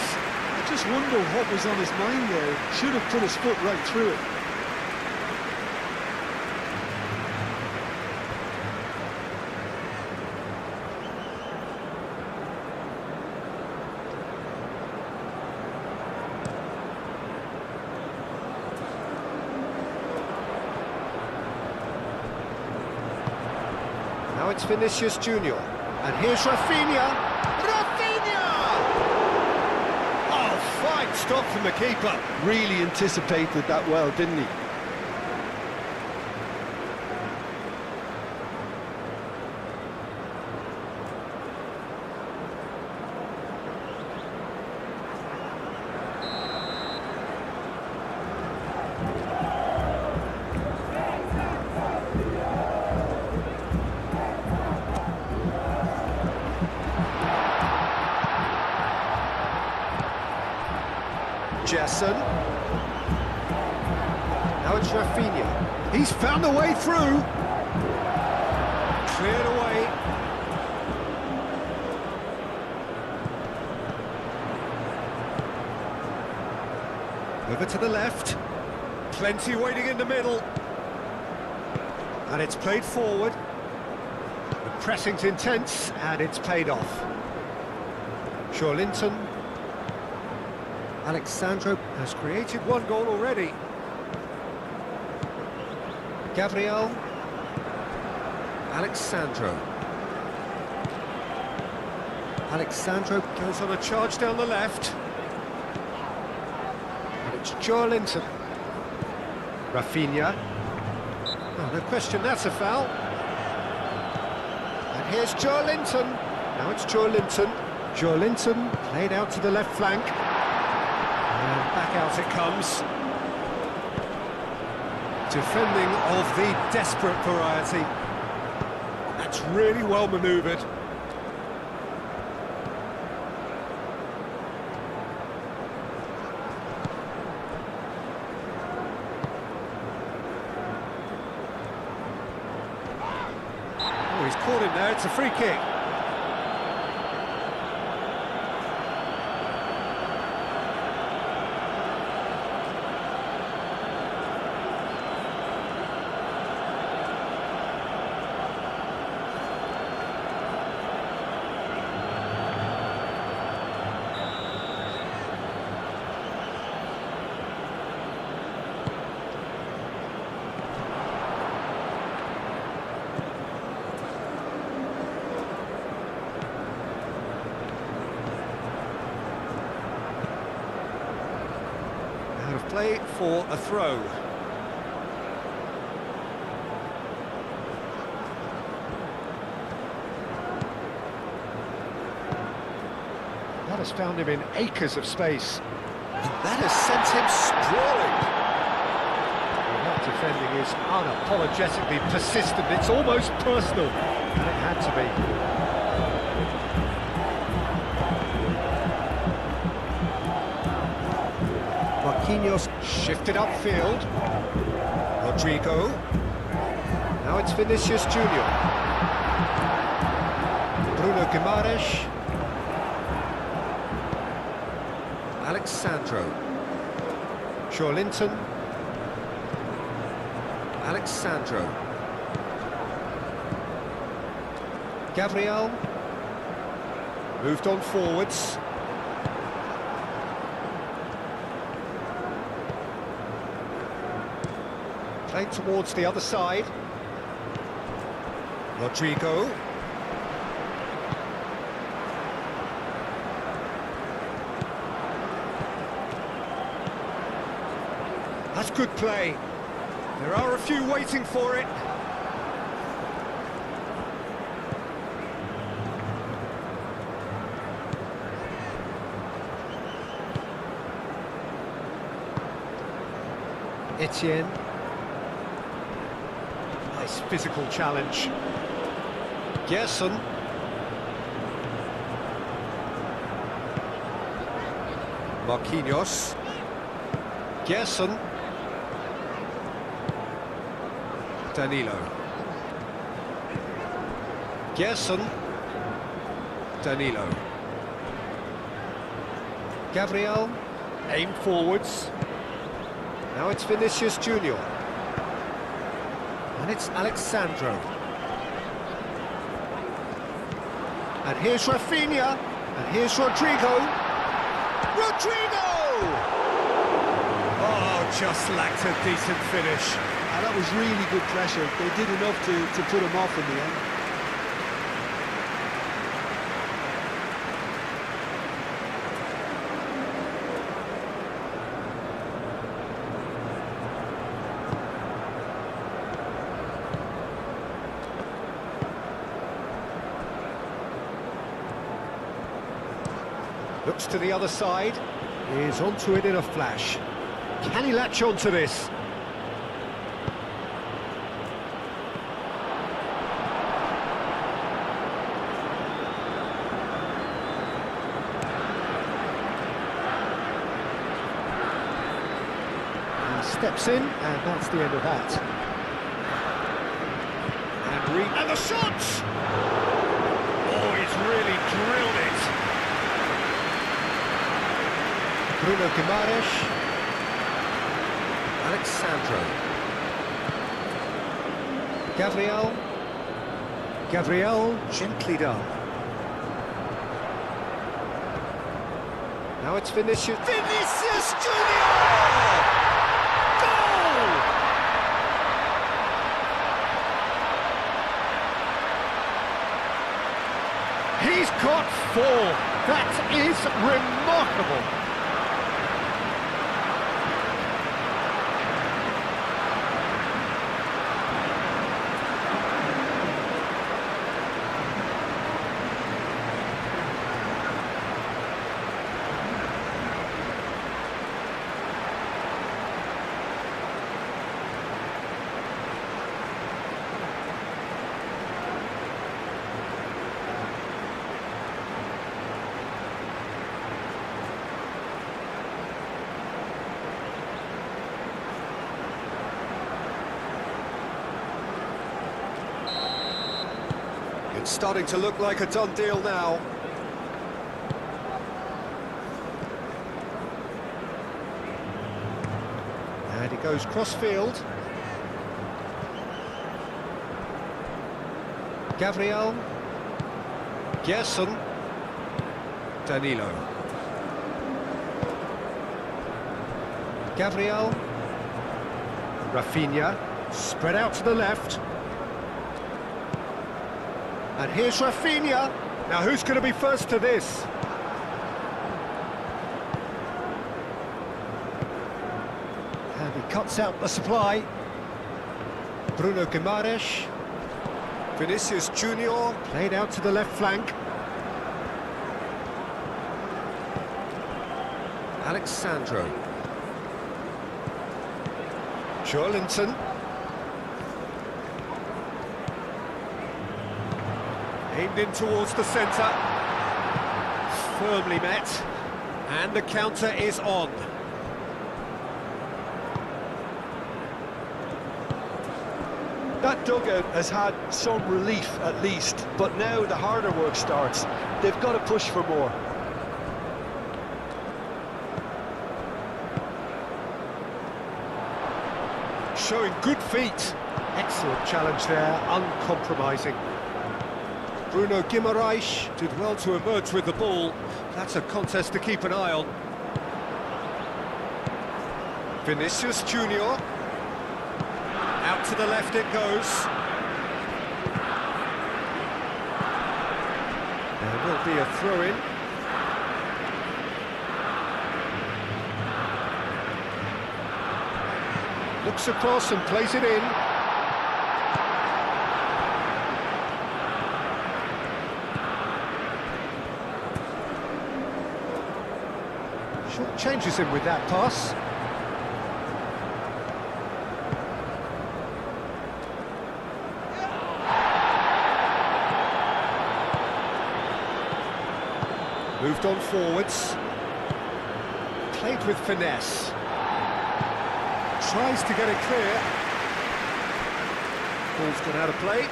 I just wonder what was on his mind there. Should have put his foot right through it. Now it's Vinicius Junior. And here's Rafinha. Rafinha! Oh, fine stop from the keeper. Really anticipated that well, didn't he? Jason. Now it's Rafinha. He's found a way through. Cleared away. Over to the left. Plenty waiting in the middle. And it's played forward. The pressing's intense, and it's paid off. Linton. Alexandro has created one goal already. Gabriel. Alexandro. Alexandro goes on a charge down the left. And it's Linton. Rafinha. Oh, no question, that's a foul. And here's Linton. Now it's Linton. Linton played out to the left flank. And back out it comes. Defending of the desperate variety. That's really well manoeuvred. Oh, he's caught him there, it's a free kick. Out of play for a throw. That has found him in acres of space. And that has sent him sprawling. Well, that defending is unapologetically persistent. It's almost personal. And it had to be. Marquinhos shifted upfield. Rodrigo. Now it's Vinicius Junior. Bruno Guimaraes. Alexandro. Linton. Alexandro. Gabriel. Moved on forwards. Playing towards the other side. Rodrigo. That's good play. There are a few waiting for it. Etienne. Nice physical challenge. Gerson. Marquinhos. Gerson. Danilo. Gerson. Danilo. Gabriel. Aim forwards. Now it's Vinicius Junior. And it's Alexandro. And here's Rafinha. And here's Rodrigo. Rodrigo! Oh, just lacked a decent finish. And that was really good pressure. They did enough to put him off in the end. Looks to the other side. Is onto it in a flash. Can he latch onto this? Steps in, and that's the end of that. And the shot! Oh, he's really drilled it. Bruno Guimaraes. Alexandro. Gabriel. Gabriel, gently done. Now it's Vinicius. Vinicius Junior! He's got 4. That is remarkable. It's starting to look like a done deal now. And he goes cross-field. Gabriel. Gerson. Danilo. Gabriel. Rafinha. Spread out to the left. And here's Rafinha. Now who's going to be first to this? And he cuts out the supply. Bruno Guimaraes. Vinicius Junior. Played out to the left flank. Alexandro. Joelinton. Aimed in towards the centre. Firmly met. And the counter is on. That dugout has had some relief at least, but now the harder work starts. They've got to push for more. Showing good feet. Excellent challenge there, uncompromising. Bruno Guimaraes did well to emerge with the ball. That's a contest to keep an eye on. to the left it goes. There will be a throw-in. Looks across and plays it in. Short changes him with that pass. Moved on forwards. Played with finesse. Tries to get it clear. Ball's gone out of play.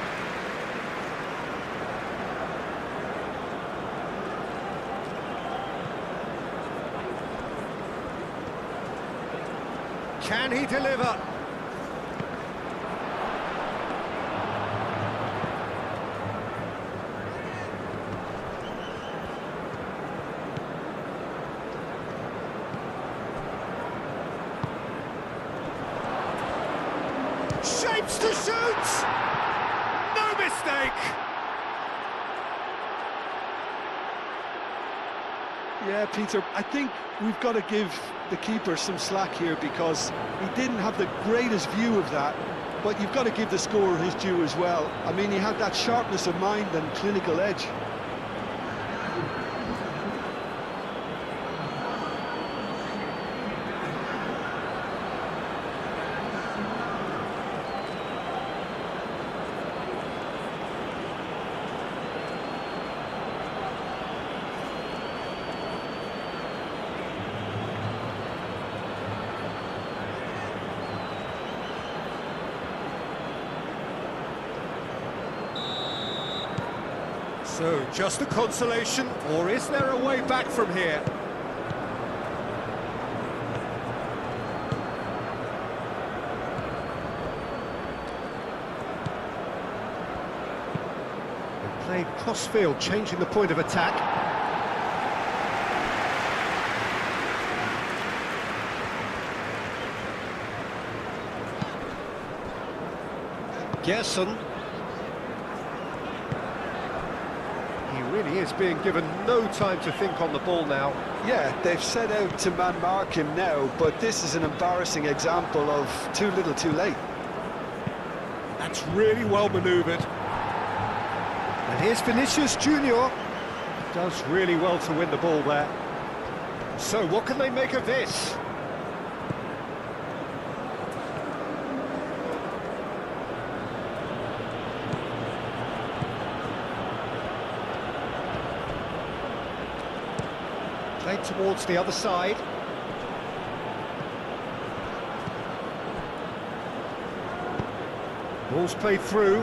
Can he deliver? Shapes to shoot! No mistake! Yeah, Peter, I think we've got to give the keeper some slack here because he didn't have the greatest view of that, but you've got to give the scorer his due as well. I mean, he had that sharpness of mind and clinical edge. So, just a consolation, or is there a way back from here? They played cross-field, changing the point of attack. Gerson. He really is being given no time to think on the ball now. Yeah, they've set out to man-mark him now, but this is an embarrassing example of too little too late. That's really well manoeuvred. And here's Vinicius Junior. Does really well to win the ball there. So what can they make of this? Played towards the other side. Ball's played through.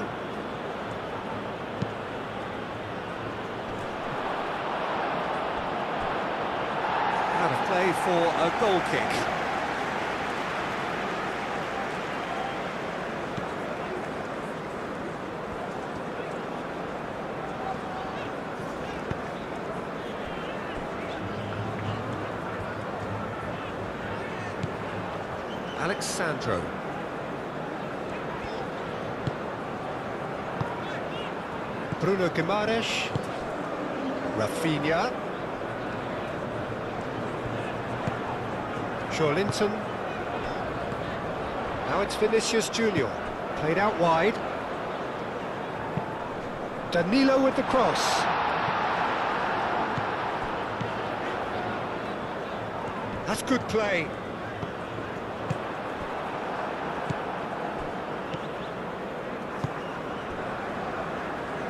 Out of play for a goal kick. Alexandro. Bruno Guimaraes. Rafinha. Linton. Now it's Vinicius Junior. Played out wide. Danilo with the cross. That's good play.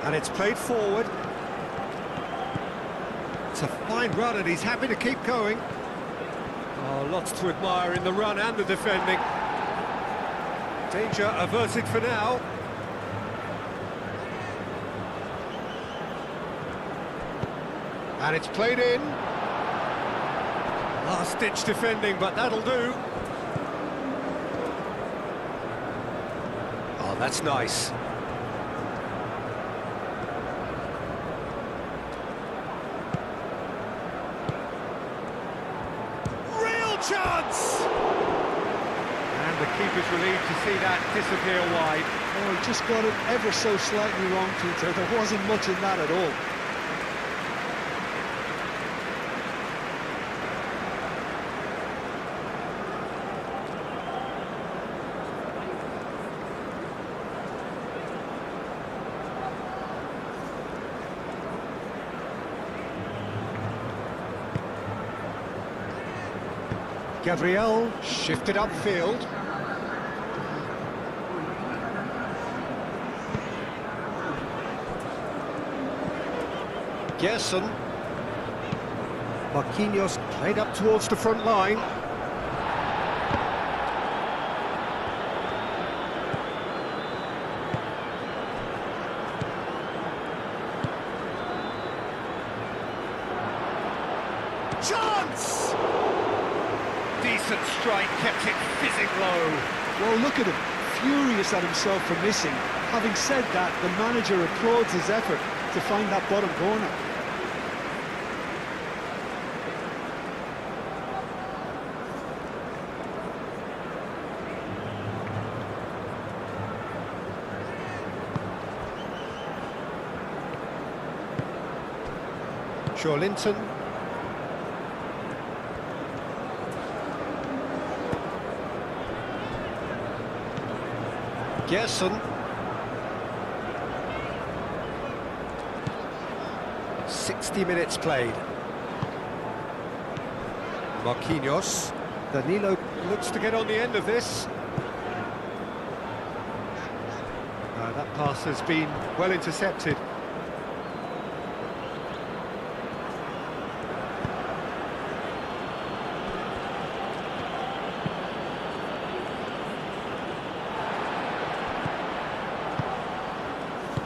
And it's played forward. It's a fine run and he's happy to keep going. Oh, lots to admire in the run and the defending. Danger averted for now. And it's played in. Last-ditch defending, but that'll do. Oh, that's nice. Chance! And the keeper's relieved to see that disappear wide. Oh, he just got it ever so slightly wrong, Peter. There wasn't much in that at all. Gabriel shifted upfield. Gerson. Marquinhos played up towards the front line. Chance! Decent strike, kept it fizzing low. Well, look at him, furious at himself for missing. Having said that, the manager applauds his effort to find that bottom corner. Linton. Gerson. 60 minutes played. Marquinhos. Danilo looks to get on the end of this. That pass has been well intercepted.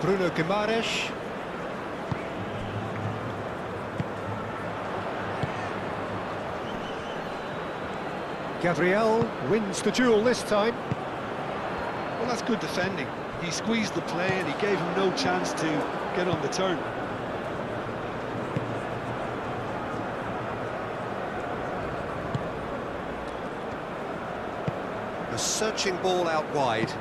Bruno Guimaraes. Gabriel wins the duel this time. Well, that's good defending. He squeezed the play and he gave him no chance to get on the turn. A searching ball out wide.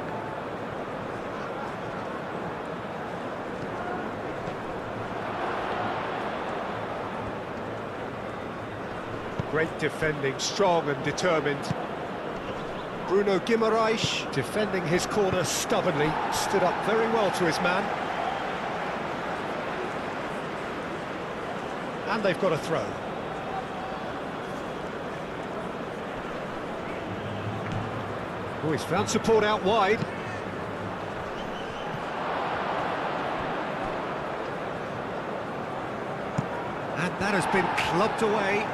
Great defending, strong and determined. Bruno Guimaraes defending his corner stubbornly, stood up very well to his man. And they've got a throw. Oh, he's found support out wide. And that has been clubbed away.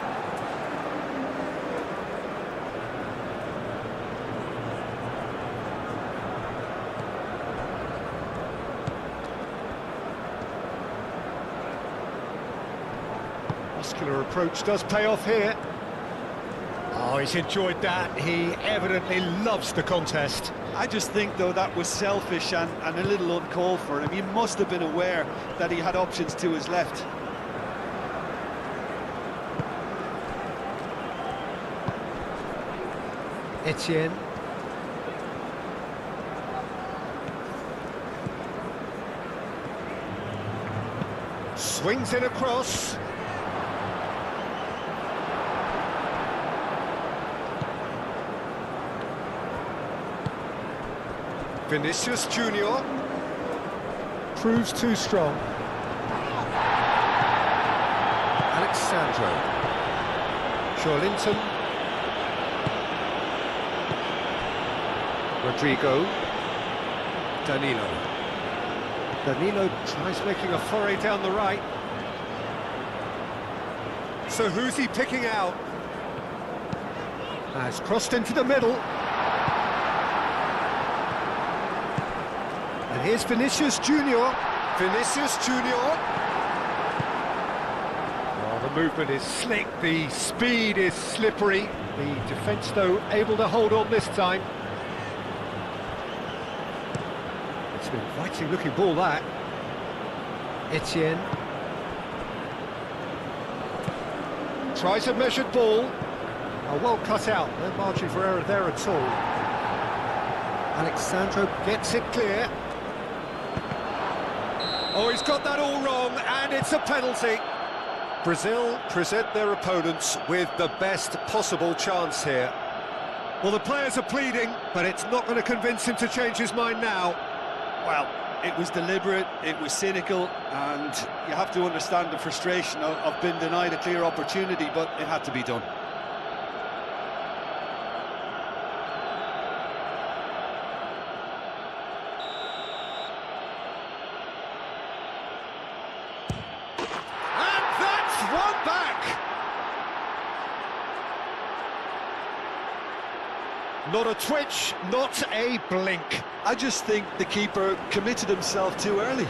Muscular approach does pay off here. Oh, he's enjoyed that. He evidently loves the contest. I just think, though, that was selfish and a little uncalled for him. He must have been aware that he had options to his left. Etienne. Swings in across. Vinicius Junior proves too strong. Alexandro. Linton. Rodrigo. Danilo. Danilo tries making a foray down the right. So who's he picking out? Has crossed into the middle. And here's Vinicius Junior. Vinicius Junior. Oh, the movement is slick, the speed is slippery. The defence, though, able to hold on this time. It's an inviting looking ball, that. Etienne. Tries a measured ball. Oh, well cut out, no margin for error there at all. Alexandro gets it clear. Oh, he's got that all wrong, and it's a penalty. Brazil present their opponents with the best possible chance here. Well, the players are pleading, but it's not going to convince him to change his mind now. Well, it was deliberate, it was cynical, and you have to understand the frustration of being denied a clear opportunity, but it had to be done. And that's one back! Not a twitch, not a blink. I just think the keeper committed himself too early.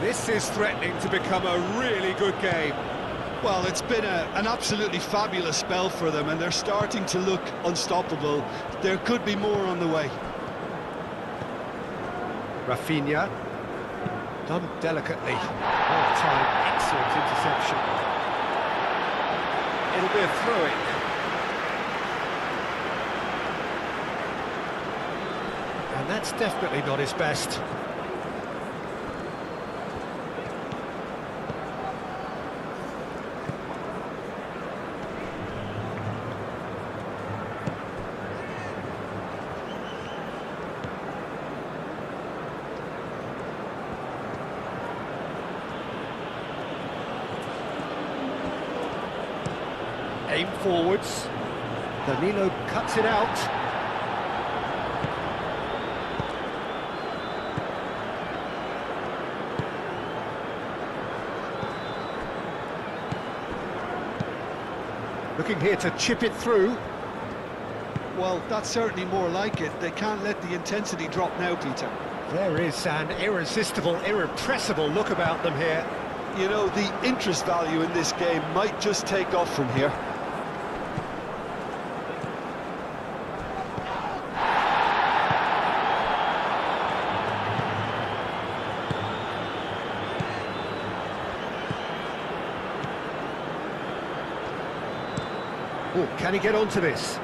This is threatening to become a really good game. Well, it's been an absolutely fabulous spell for them, and they're starting to look unstoppable. There could be more on the way. Rafinha, done delicately. Well timed, excellent interception. It'll be a throw-in. And that's definitely not his best. Aim forwards. Danilo cuts it out. Looking here to chip it through. Well, that's certainly more like it. They can't let the intensity drop now, Peter. There is an irresistible, irrepressible look about them here. You know, the interest value in this game might just take off from here. Oh, can he get onto this?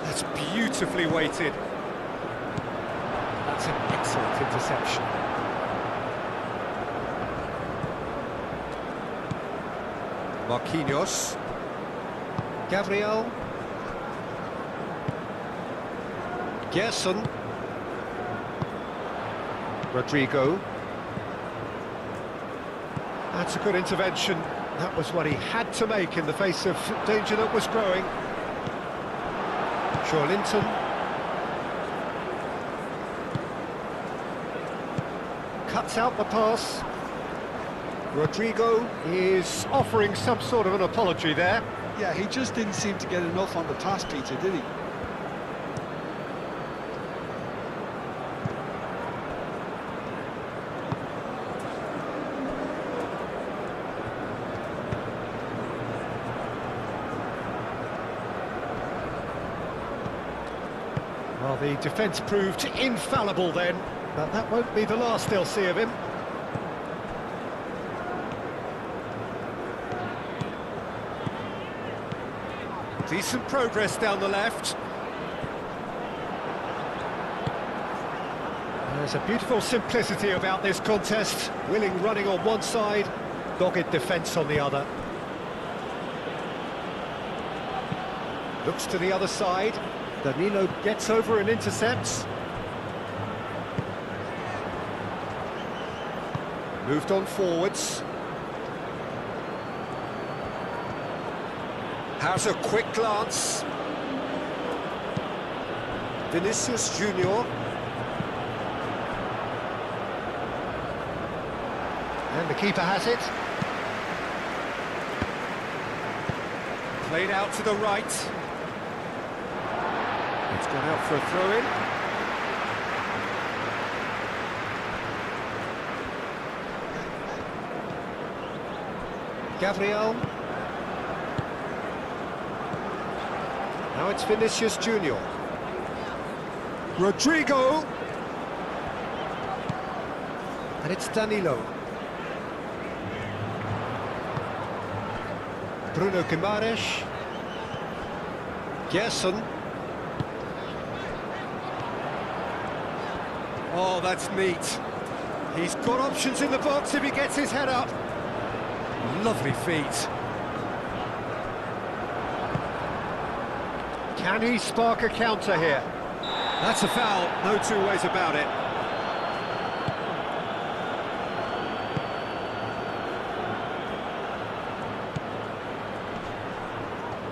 That's beautifully weighted. That's an excellent interception. Marquinhos. Gabriel. Gerson. Rodrigo. That's a good intervention. That was what he had to make in the face of danger that was growing. Linton. Cuts out the pass. Rodrigo is offering some sort of an apology there. Yeah, he just didn't seem to get enough on the pass, Peter, did he? Well, the defence proved infallible then, but that won't be the last they'll see of him. Decent progress down the left. There's a beautiful simplicity about this contest. Willing running on one side, dogged defence on the other. Looks to the other side. Danilo gets over and intercepts. Moved on forwards. Has a quick glance. Vinicius Junior. And the keeper has it. Played out to the right. It's gone out for a throw-in. Gabriel. Now it's Vinicius Junior. Rodrigo. And it's Danilo. Bruno Guimaraes. Gerson. Oh, that's neat. He's got options in the box if he gets his head up. Lovely feet. Can he spark a counter here? That's a foul, no two ways about it.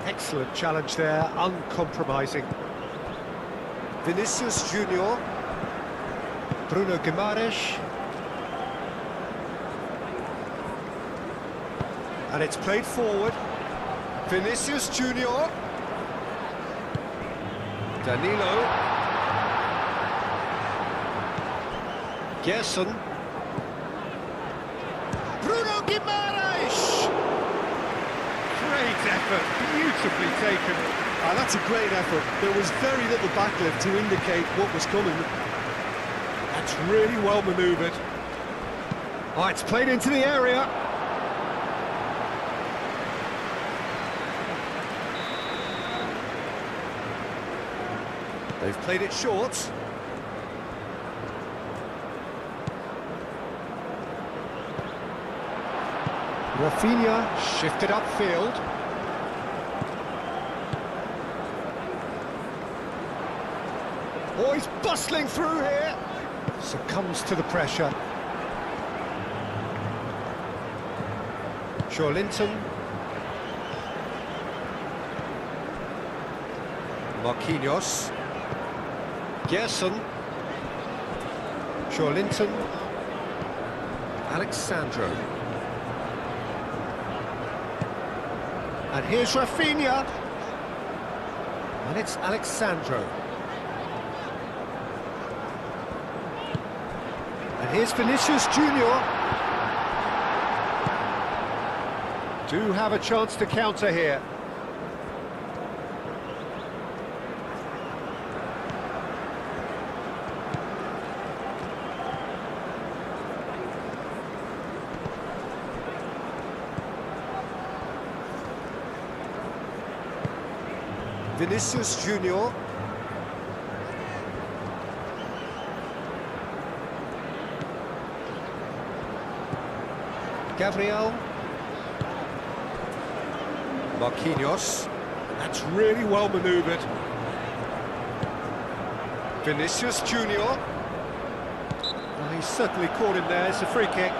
Excellent challenge there, uncompromising. Vinicius Junior. Bruno Guimaraes. And it's played forward. Vinicius Junior. Danilo. Gerson. Bruno Guimaraes! Great effort, beautifully taken. That's a great effort. There was very little backlift to indicate what was coming. That's really well manoeuvred. Oh, it's played into the area. They've played it short. Rafinha shifted upfield. Oh, he's bustling through here. Succumbs to the pressure. Linton. Marquinhos. Gerson. Linton. Alexandro. And here's Rafinha. And it's Alexandro. And here's Vinicius Junior. Do have a chance to counter here. Vinicius Junior. Gabriel. Marquinhos. That's really well manoeuvred. Vinicius Junior. Well, he's certainly caught him there. It's a free kick.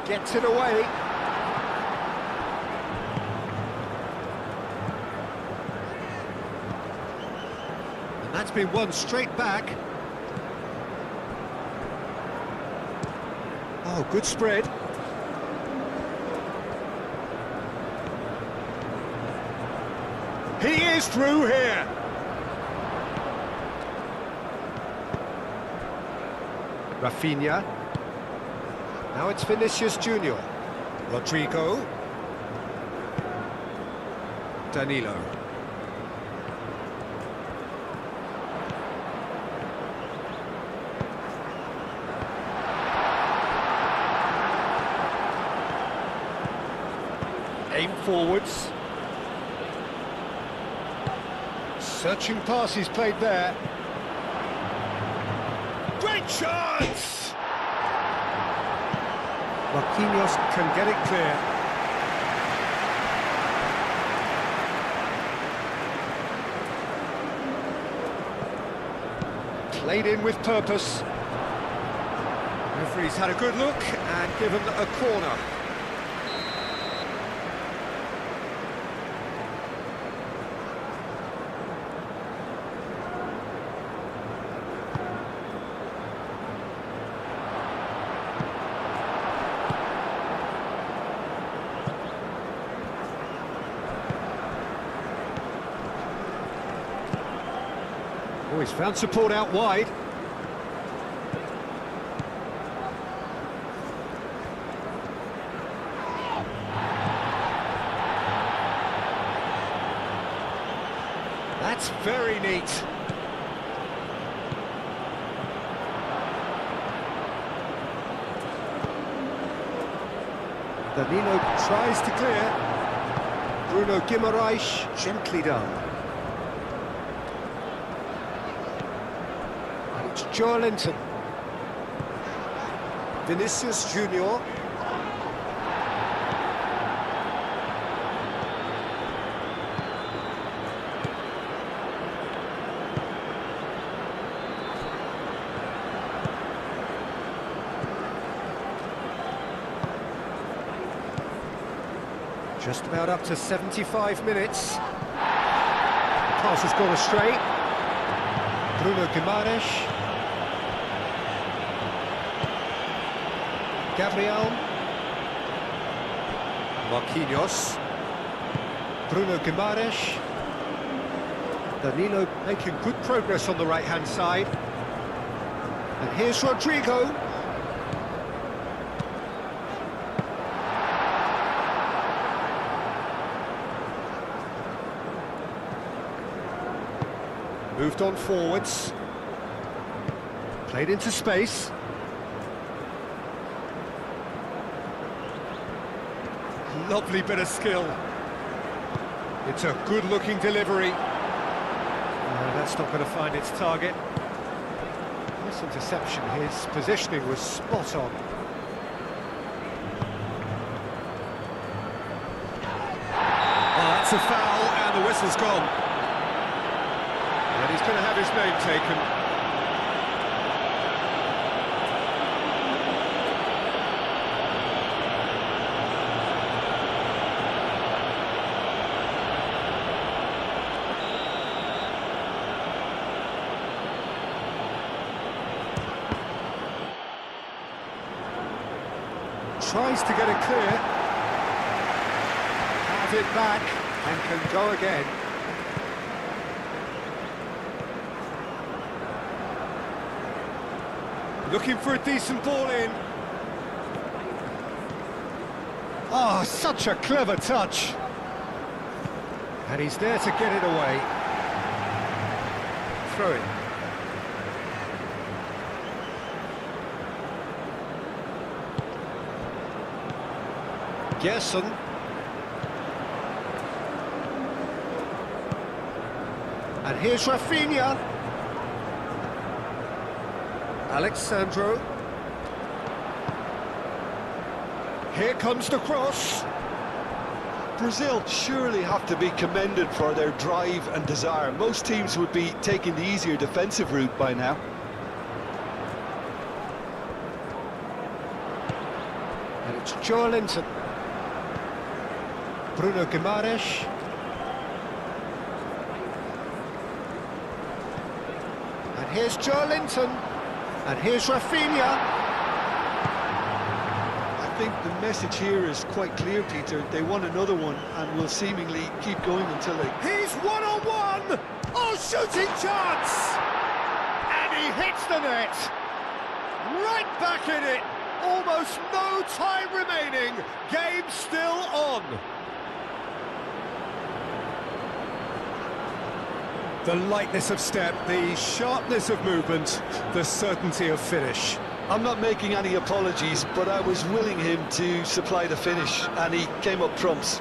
Gets it away. And that's been won straight back. Oh, good spread. He is through here. Rafinha. Now it's Vinicius Junior. Rodrigo. Danilo. Aim forwards. Searching pass he's played there. Great chance! Marquinhos can get it clear. Played in with purpose. Referee's had a good look and given a corner. he's found support out wide. That's very neat. Danilo tries to clear. Bruno Guimaraes, gently done. And it's Joelinton. Vinicius Junior. Just about up to 75 minutes. Pass has gone astray. Bruno Guimaraes. Gabriel. Marquinhos. Bruno Guimaraes. Danilo making good progress on the right-hand side. And here's Rodrigo. Moved on forwards. Played into space. Lovely bit of skill. It's a good-looking delivery. That's not going to find its target. This interception, his positioning was spot on. Oh, that's a foul, and the whistle's gone. And he's going to have his name taken. Tries to get it clear. Has it back and can go again. Looking for a decent ball in. Oh, such a clever touch. And he's there to get it away. Throw it. Gerson. And here's Rafinha. Alexandro. Here comes the cross. Brazil surely have to be commended for their drive and desire. Most teams would be taking the easier defensive route by now. And it's Joelinton. Bruno Guimaraes. And here's Joelinton. And here's Rafinha. I think the message here is quite clear, Peter. They want another one and will seemingly keep going until they... He's one-on-one! Oh, shooting chance! And he hits the net! Right back in it! Almost no time remaining. Game still on. The lightness of step, the sharpness of movement, the certainty of finish. I'm not making any apologies, but I was willing him to supply the finish, and he came up trumps.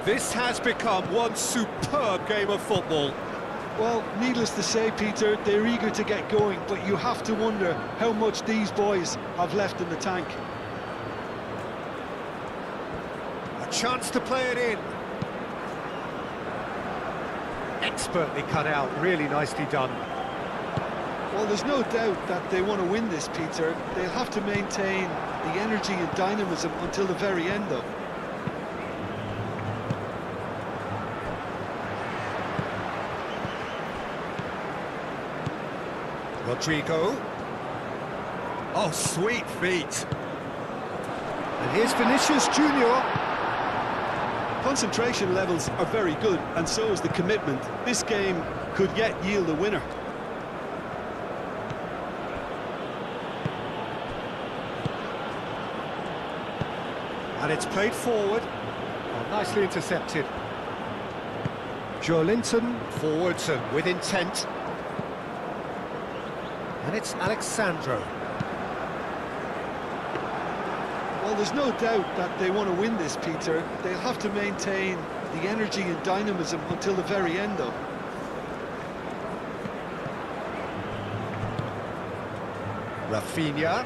This has become one superb game of football. Well, needless to say, Peter, they're eager to get going, but you have to wonder how much these boys have left in the tank. A chance to play it in. Expertly cut out, really nicely done. Well, there's no doubt that they want to win this, Peter. They'll have to maintain the energy and dynamism until the very end, though. Rodrigo. Oh, sweet feet. And here's Vinicius Junior. Concentration levels are very good, and so is the commitment. This game could yet yield a winner. And it's played forward. Oh, nicely intercepted. Joelinton forwards and with intent. And it's Alexandro. Well, there's no doubt that they want to win this, Peter. They'll have to maintain the energy and dynamism until the very end, though. Rafinha.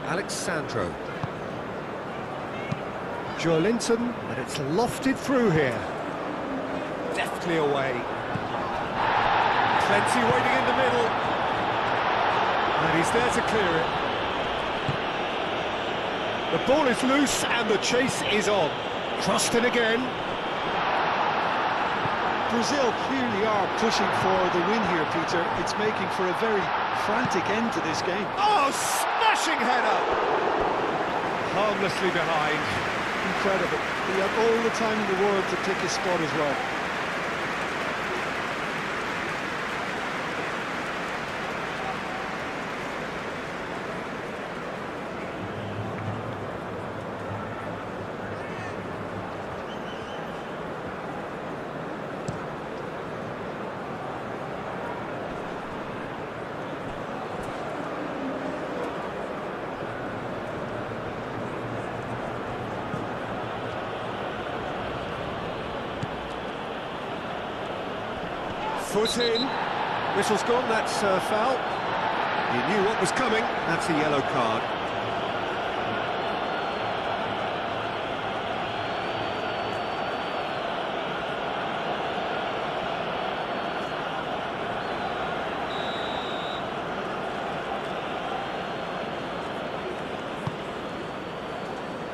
Alexandro. Joelinton, and it's lofted through here. Deftly away. Plenty waiting in the middle. And he's there to clear it. The ball is loose and the chase is on. Crossed in again. Brazil clearly are pushing for the win here, Peter. It's making for a very frantic end to this game. Oh, smashing header! Harmlessly behind. Incredible. He had all the time in the world to pick his spot as well. Foot in. Whistle's gone, that's foul. He knew what was coming. That's a yellow card.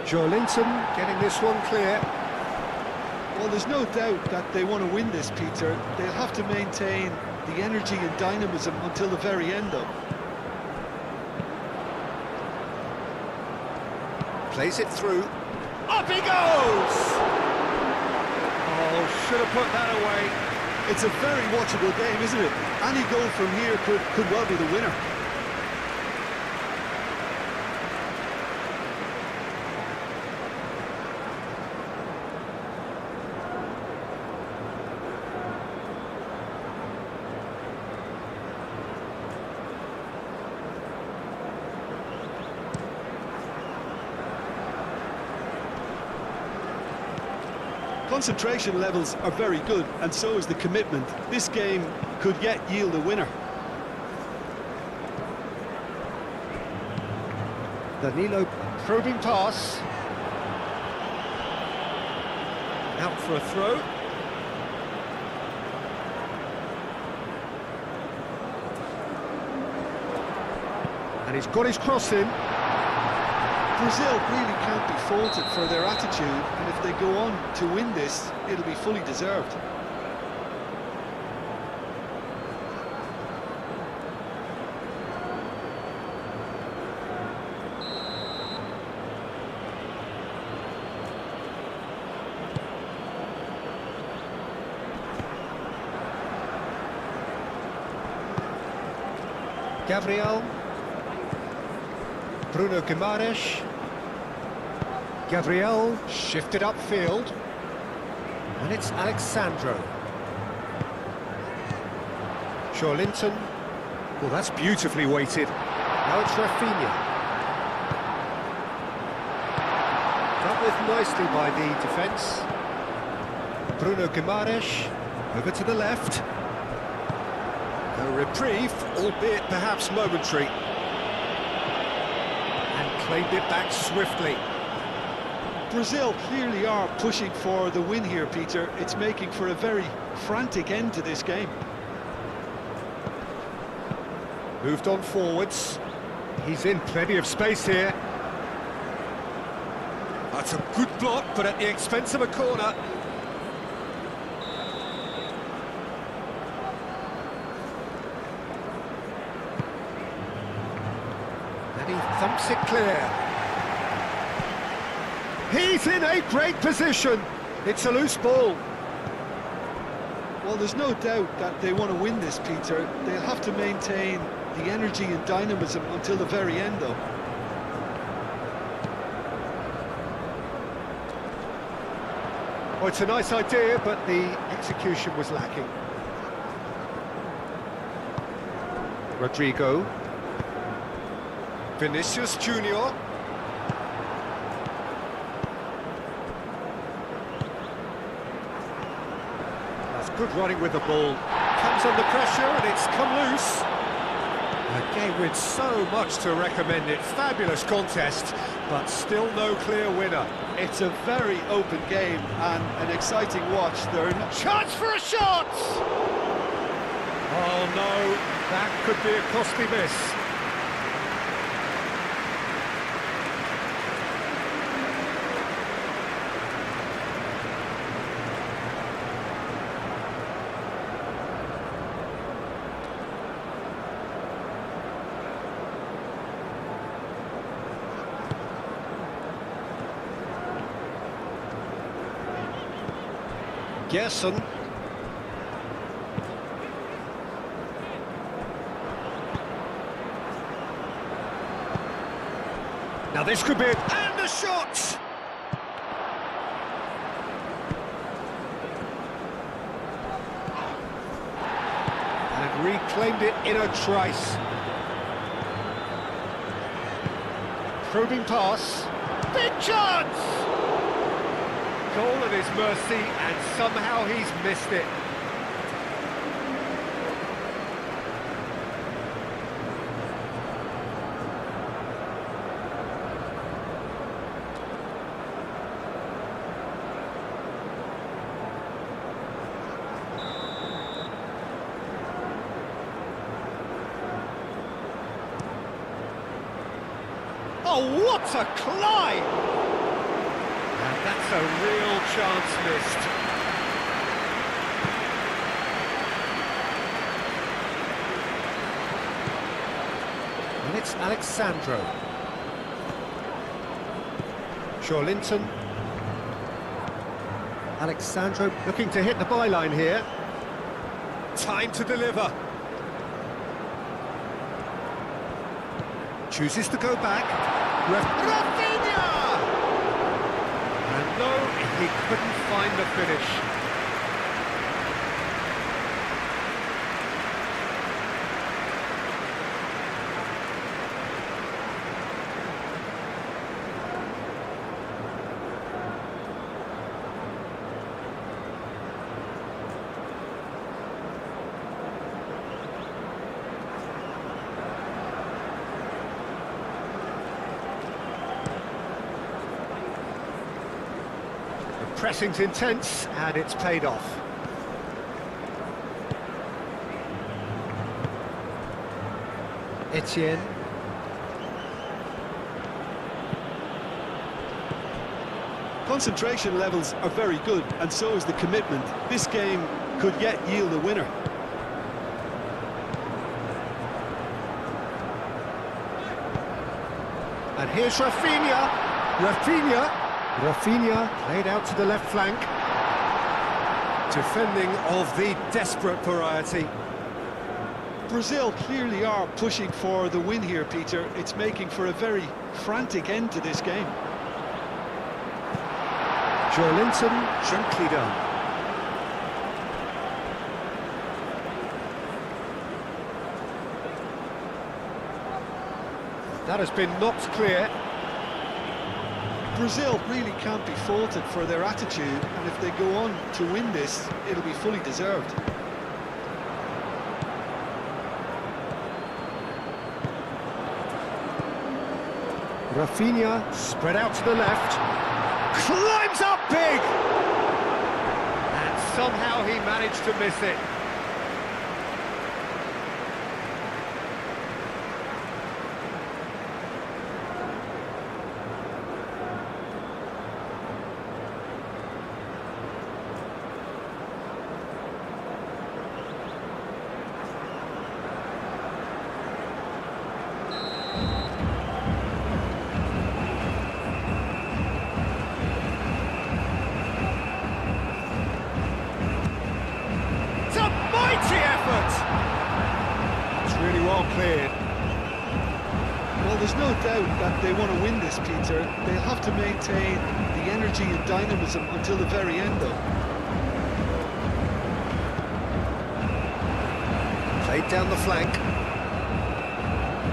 Joelinton getting this one clear. Well, there's no doubt that they want to win this, Peter. They'll have to maintain the energy and dynamism until the very end, though. Plays it through. Up he goes! Oh, should have put that away. It's a very watchable game, isn't it? Any goal from here could well be the winner. Concentration levels are very good, and so is the commitment. This game could yet yield a winner. Danilo probing pass. Out for a throw. And he's got his cross in. Brazil really can't be faulted for their attitude, and if they go on to win this, it'll be fully deserved. Gabriel. Bruno Guimaraes. Gabriel shifted upfield. And it's Alexandro. Joelinton. Well, that's beautifully weighted. Now it's Rafinha. Dealt with nicely by the defence. Bruno Guimaraes. Over to the left. A reprieve, albeit perhaps momentary. And claimed it back swiftly. Brazil clearly are pushing for the win here, Peter. It's making for a very frantic end to this game. Moved on forwards. He's in plenty of space here. That's a good block, but at the expense of a corner. And he thumps it clear. He's in a great position. It's a loose ball. Well, there's no doubt that they want to win this, Peter. They'll have to maintain the energy and dynamism until the very end, though. Well, it's a nice idea, but the execution was lacking. Rodrigo. Vinicius Junior. That's good running with the ball. Comes under pressure and it's come loose. A game with so much to recommend it. Fabulous contest, but still no clear winner. It's a very open game and an exciting watch. There are Chance for a shot! Oh no, that could be a costly miss. Gerson. Now this could be it. And a shot! And reclaimed it in a trice. Probing pass. Big chance! Goal at his mercy, and somehow he's missed it. Oh, what a climb! And that's a real chance missed. And it's Alexandro. Linton. Alexandro looking to hit the byline here. Time to deliver. Chooses to go back. Rafinha! And no, he couldn't find the finish. Pressing's intense, and it's paid off. Etienne. Concentration levels are very good, and so is the commitment. This game could yet yield a winner. And here's Rafinha. Rafinha played out to the left flank. Defending of the desperate variety. Brazil clearly are pushing for the win here, Peter. It's making for a very frantic end to this game. Linton, gently done. That has been knocked clear. Brazil really can't be faulted for their attitude, and if they go on to win this, it'll be fully deserved. Rafinha, spread out to the left. Climbs up big! And somehow he managed to miss it. Really well cleared. Well, there's no doubt that they want to win this, Peter. They'll have to maintain the energy and dynamism until the very end, though. Played down the flank.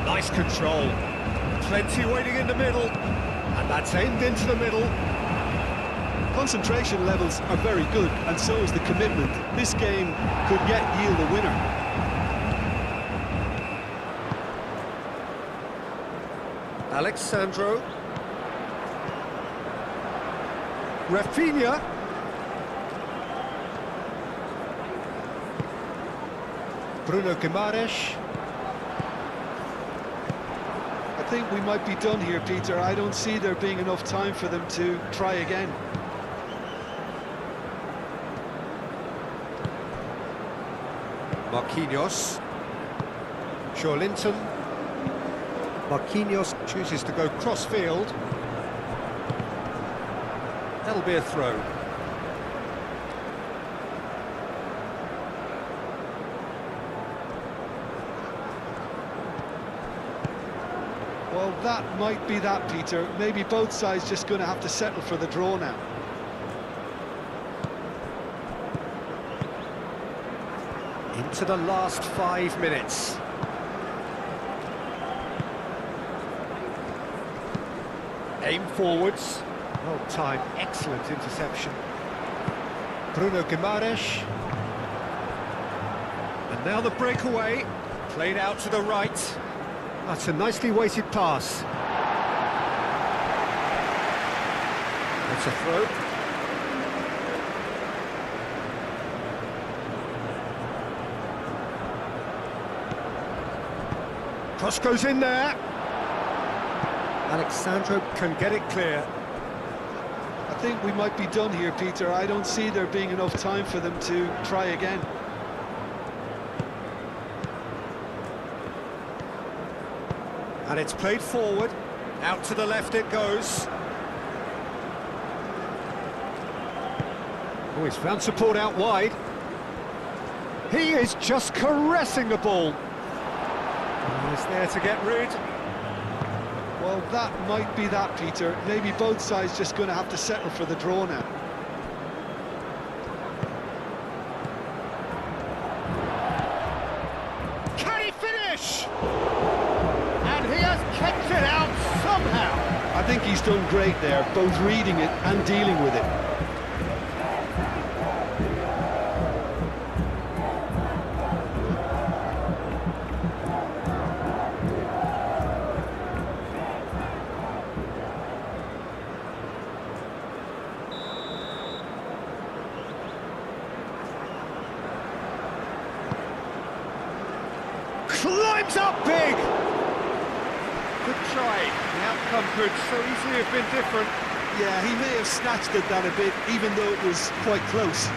Nice control. Plenty waiting in the middle. And that's aimed into the middle. Concentration levels are very good, and so is the commitment. This game could yet yield a winner. Alexandro. Rafinha. Bruno Guimaraes. I think we might be done here, Peter. I don't see there being enough time for them to try again. Marquinhos. Linton. Marquinhos chooses to go cross-field. That'll be a throw. Well, that might be that, Peter. Maybe both sides just going to have to settle for the draw now. Into the last 5 minutes. Aim forwards. Well timed, excellent interception. Bruno Guimaraes. And now the breakaway. Played out to the right. That's a nicely weighted pass. That's a throw. Cross goes in there. Alexandro can get it clear. I think we might be done here, Peter. I don't see there being enough time for them to try again. And it's played forward. Out to the left it goes. Oh, he's found support out wide. He is just caressing the ball. Oh, he's there to get rid. Well, that might be that, Peter. Maybe both sides just going to have to settle for the draw now. Can he finish? And he has kept it out somehow. I think he's done great there, both reading it and dealing with it. Climbs up big! Good try. The outcome could so easily have been different. Yeah, he may have snatched at that a bit, even though it was quite close.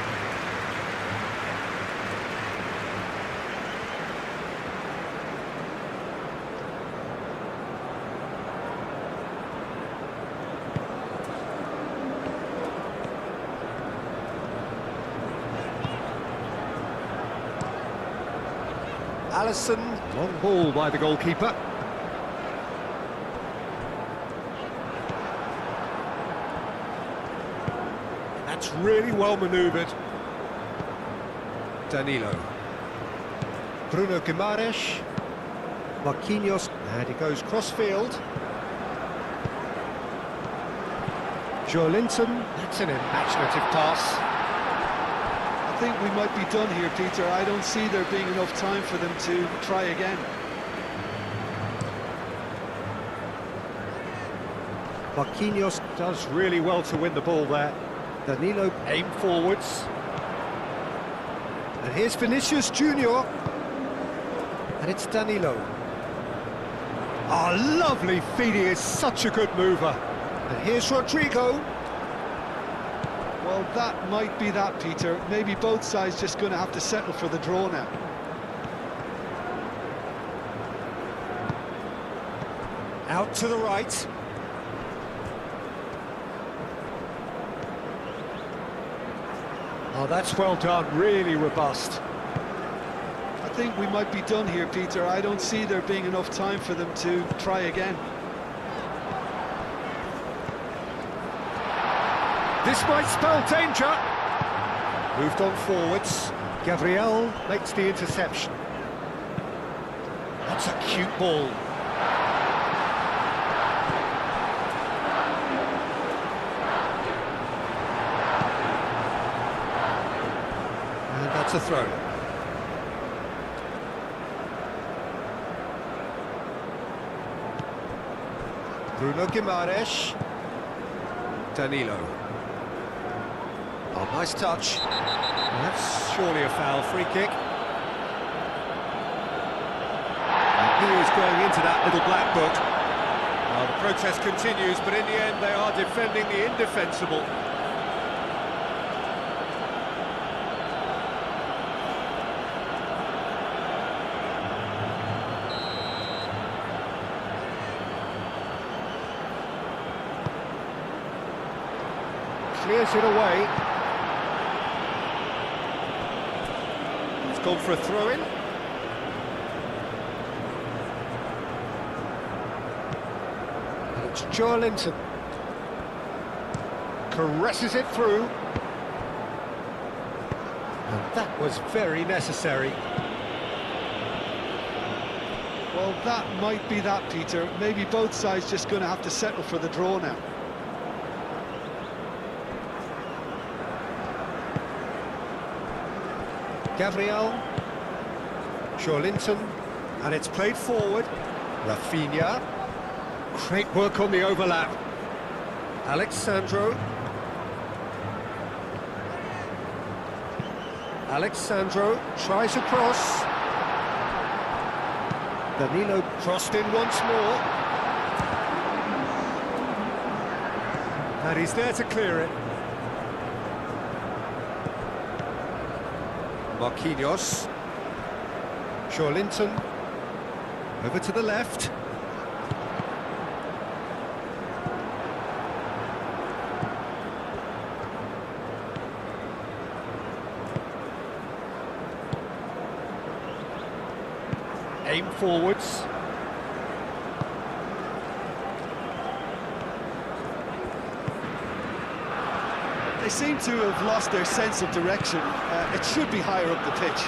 Alisson, long ball by the goalkeeper. That's really well manoeuvred. Danilo. Bruno Guimaraes. Marquinhos, and he goes cross-field. Linton, that's an imaginative pass. I think we might be done here, Peter. I don't see there being enough time for them to try again. Marquinhos does really well to win the ball there. Danilo aim forwards. And here's Vinicius Junior. And it's Danilo. Oh, lovely feed, he is such a good mover. And here's Rodrigo. Well, that might be that, Peter. Maybe both sides just going to have to settle for the draw now. Out to the right. Oh, that's well done, really robust. I think we might be done here, Peter. I don't see there being enough time for them to try again. This might spell danger. Moved on forwards. Gabriel makes the interception. That's a cute ball. And that's a throw. Bruno Guimaraes. Danilo. Oh, nice touch. Well, that's surely a foul, free kick. And he is going into that little black book. Well, the protest continues, but in the end they are defending the indefensible. Clears it away. It's gone for a throw-in. And it's Joelinton. Caresses it through. And that was very necessary. Well, that might be that, Peter. Maybe both sides just going to have to settle for the draw now. Gabriel, Joelinton, and it's played forward. Rafinha, great work on the overlap. Alexandro. Alexandro tries a cross. Danilo crossed in once more. And he's there to clear it. Marquinhos. Joelinton. Over to the left. Aim forwards. They seem to have lost their sense of direction. It should be higher up the pitch.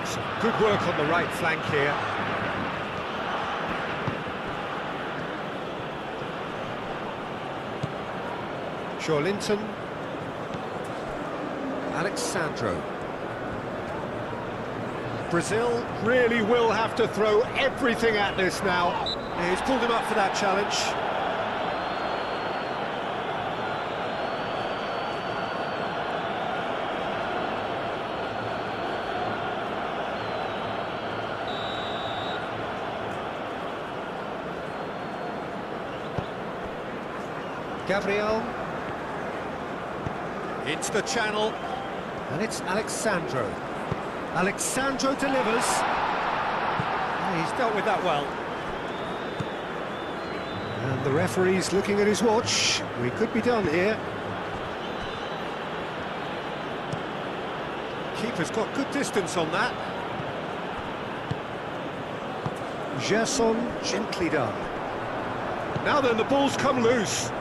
Some good work on the right flank here. Joelinton. Alexandro. Brazil really will have to throw everything at this now. He's pulled him up for that challenge. Gabriel. Into the channel. And it's Alexandro. Alexandro delivers. Yeah, he's dealt with that well. And the referee's looking at his watch. We could be done here. Keeper's got good distance on that. Gerson, gently done. Now then, the ball's come loose.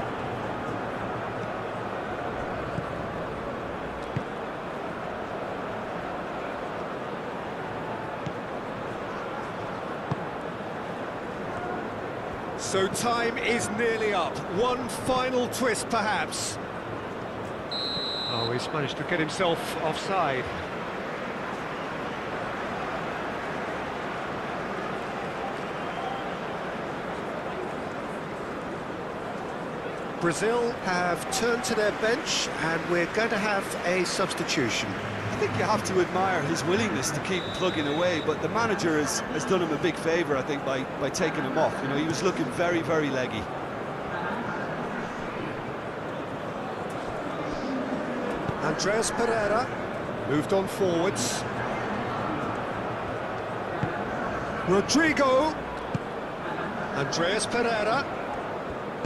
So time is nearly up. One final twist, perhaps. Oh, he's managed to get himself offside. Brazil have turned to their bench, and we're going to have a substitution. I think you have to admire his willingness to keep plugging away, but the manager has done him a big favour, I think, by taking him off. You know, he was looking very, very leggy. Andreas Pereira moved on forwards. Rodrigo. Andreas Pereira.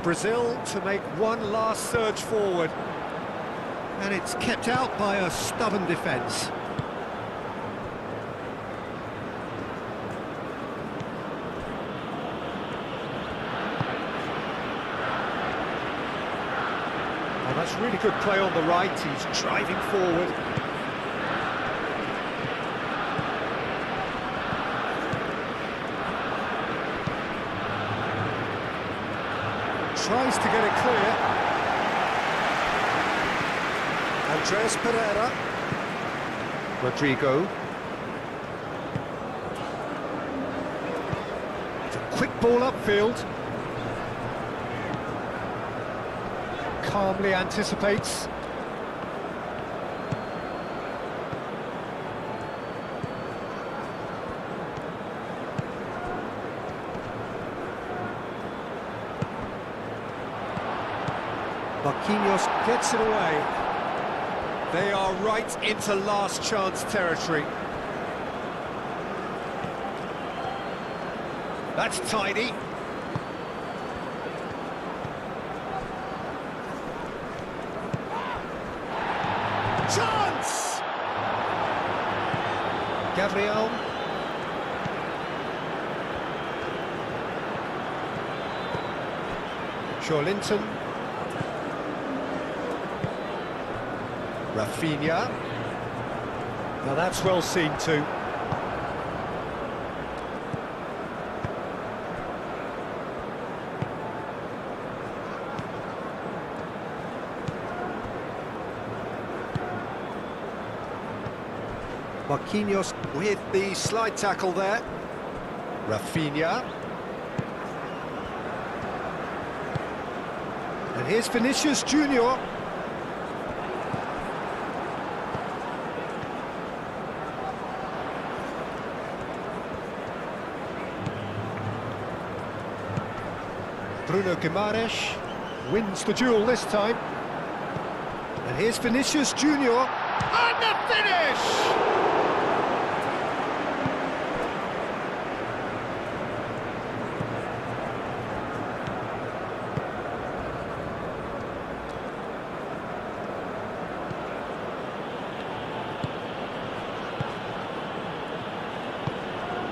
Brazil to make one last surge forward. And it's kept out by a stubborn defence. Oh, that's really good play on the right. He's driving forward. Tries to get it clear. Andreas Pereira. Rodrigo. It's a quick ball upfield. Calmly anticipates. Marquinhos gets it away. They are right into last chance territory. That's tidy. Chance! Gabriel. Linton. Rafinha. Now that's well seen too. Marquinhos with the slide tackle there. Rafinha. And here's Vinicius Junior. Bruno Guimaraes wins the duel this time. And here's Vinicius Junior. And the finish!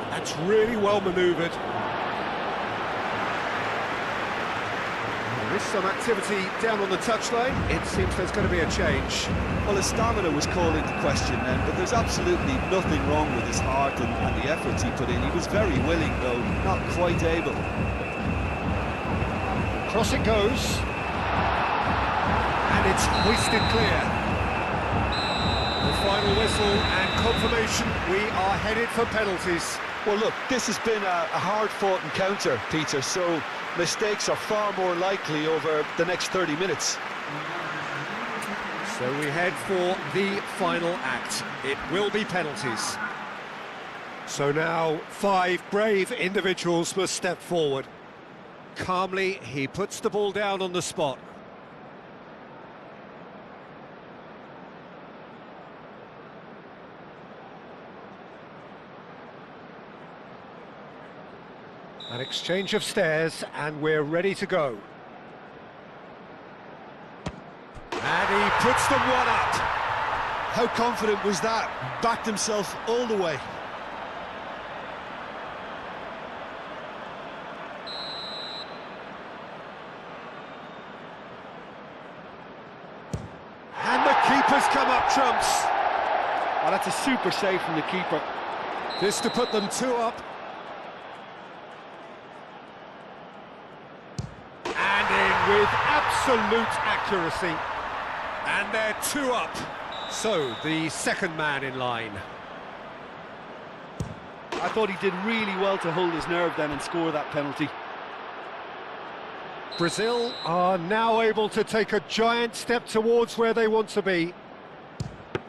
That's really well manoeuvred. There's some activity down on the touchline. It seems there's going to be a change. Well, his stamina was called into question then, but there's absolutely nothing wrong with his heart and the efforts he put in. He was very willing, though not quite able. Cross it goes. And it's hoisted clear. The final whistle and confirmation, we are headed for penalties. Well, look, this has been a hard-fought encounter, Peter, so mistakes are far more likely over the next 30 minutes. So we head for the final act. It will be penalties. So now 5 brave individuals must step forward. Calmly, he puts the ball down on the spot. An exchange of stares, and we're ready to go. And he puts them one up. How confident was that? Backed himself all the way. And the keeper's come up trumps. Oh, that's a super save from the keeper. This to put them 2 up. With absolute accuracy, and they're 2 up. So, the second man in line. I thought he did really well to hold his nerve then and score that penalty. Brazil are now able to take a giant step towards where they want to be.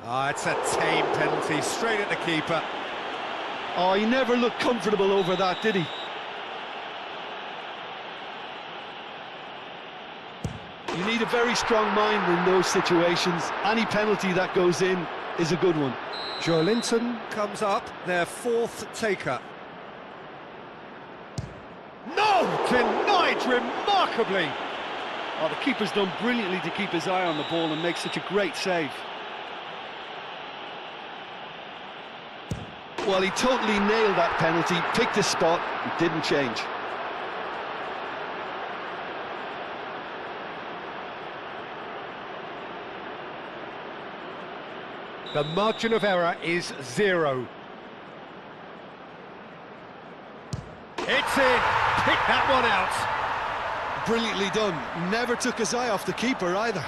Ah, it's a tame penalty, straight at the keeper. Oh, he never looked comfortable over that, did he? You need a very strong mind in those situations. Any penalty that goes in is a good one. Joe Linton comes up, their fourth taker. No! Denied remarkably! Oh, the keeper's done brilliantly to keep his eye on the ball and make such a great save. Well, he totally nailed that penalty, picked his spot, and didn't change. The margin of error is 0. It's in! Pick that one out! Brilliantly done. Never took his eye off the keeper either.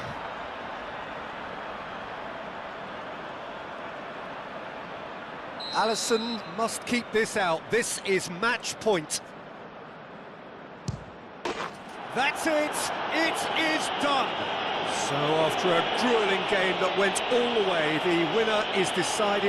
Alisson must keep this out. This is match point. That's it! It is done! So after a grueling game that went all the way, the winner is decided.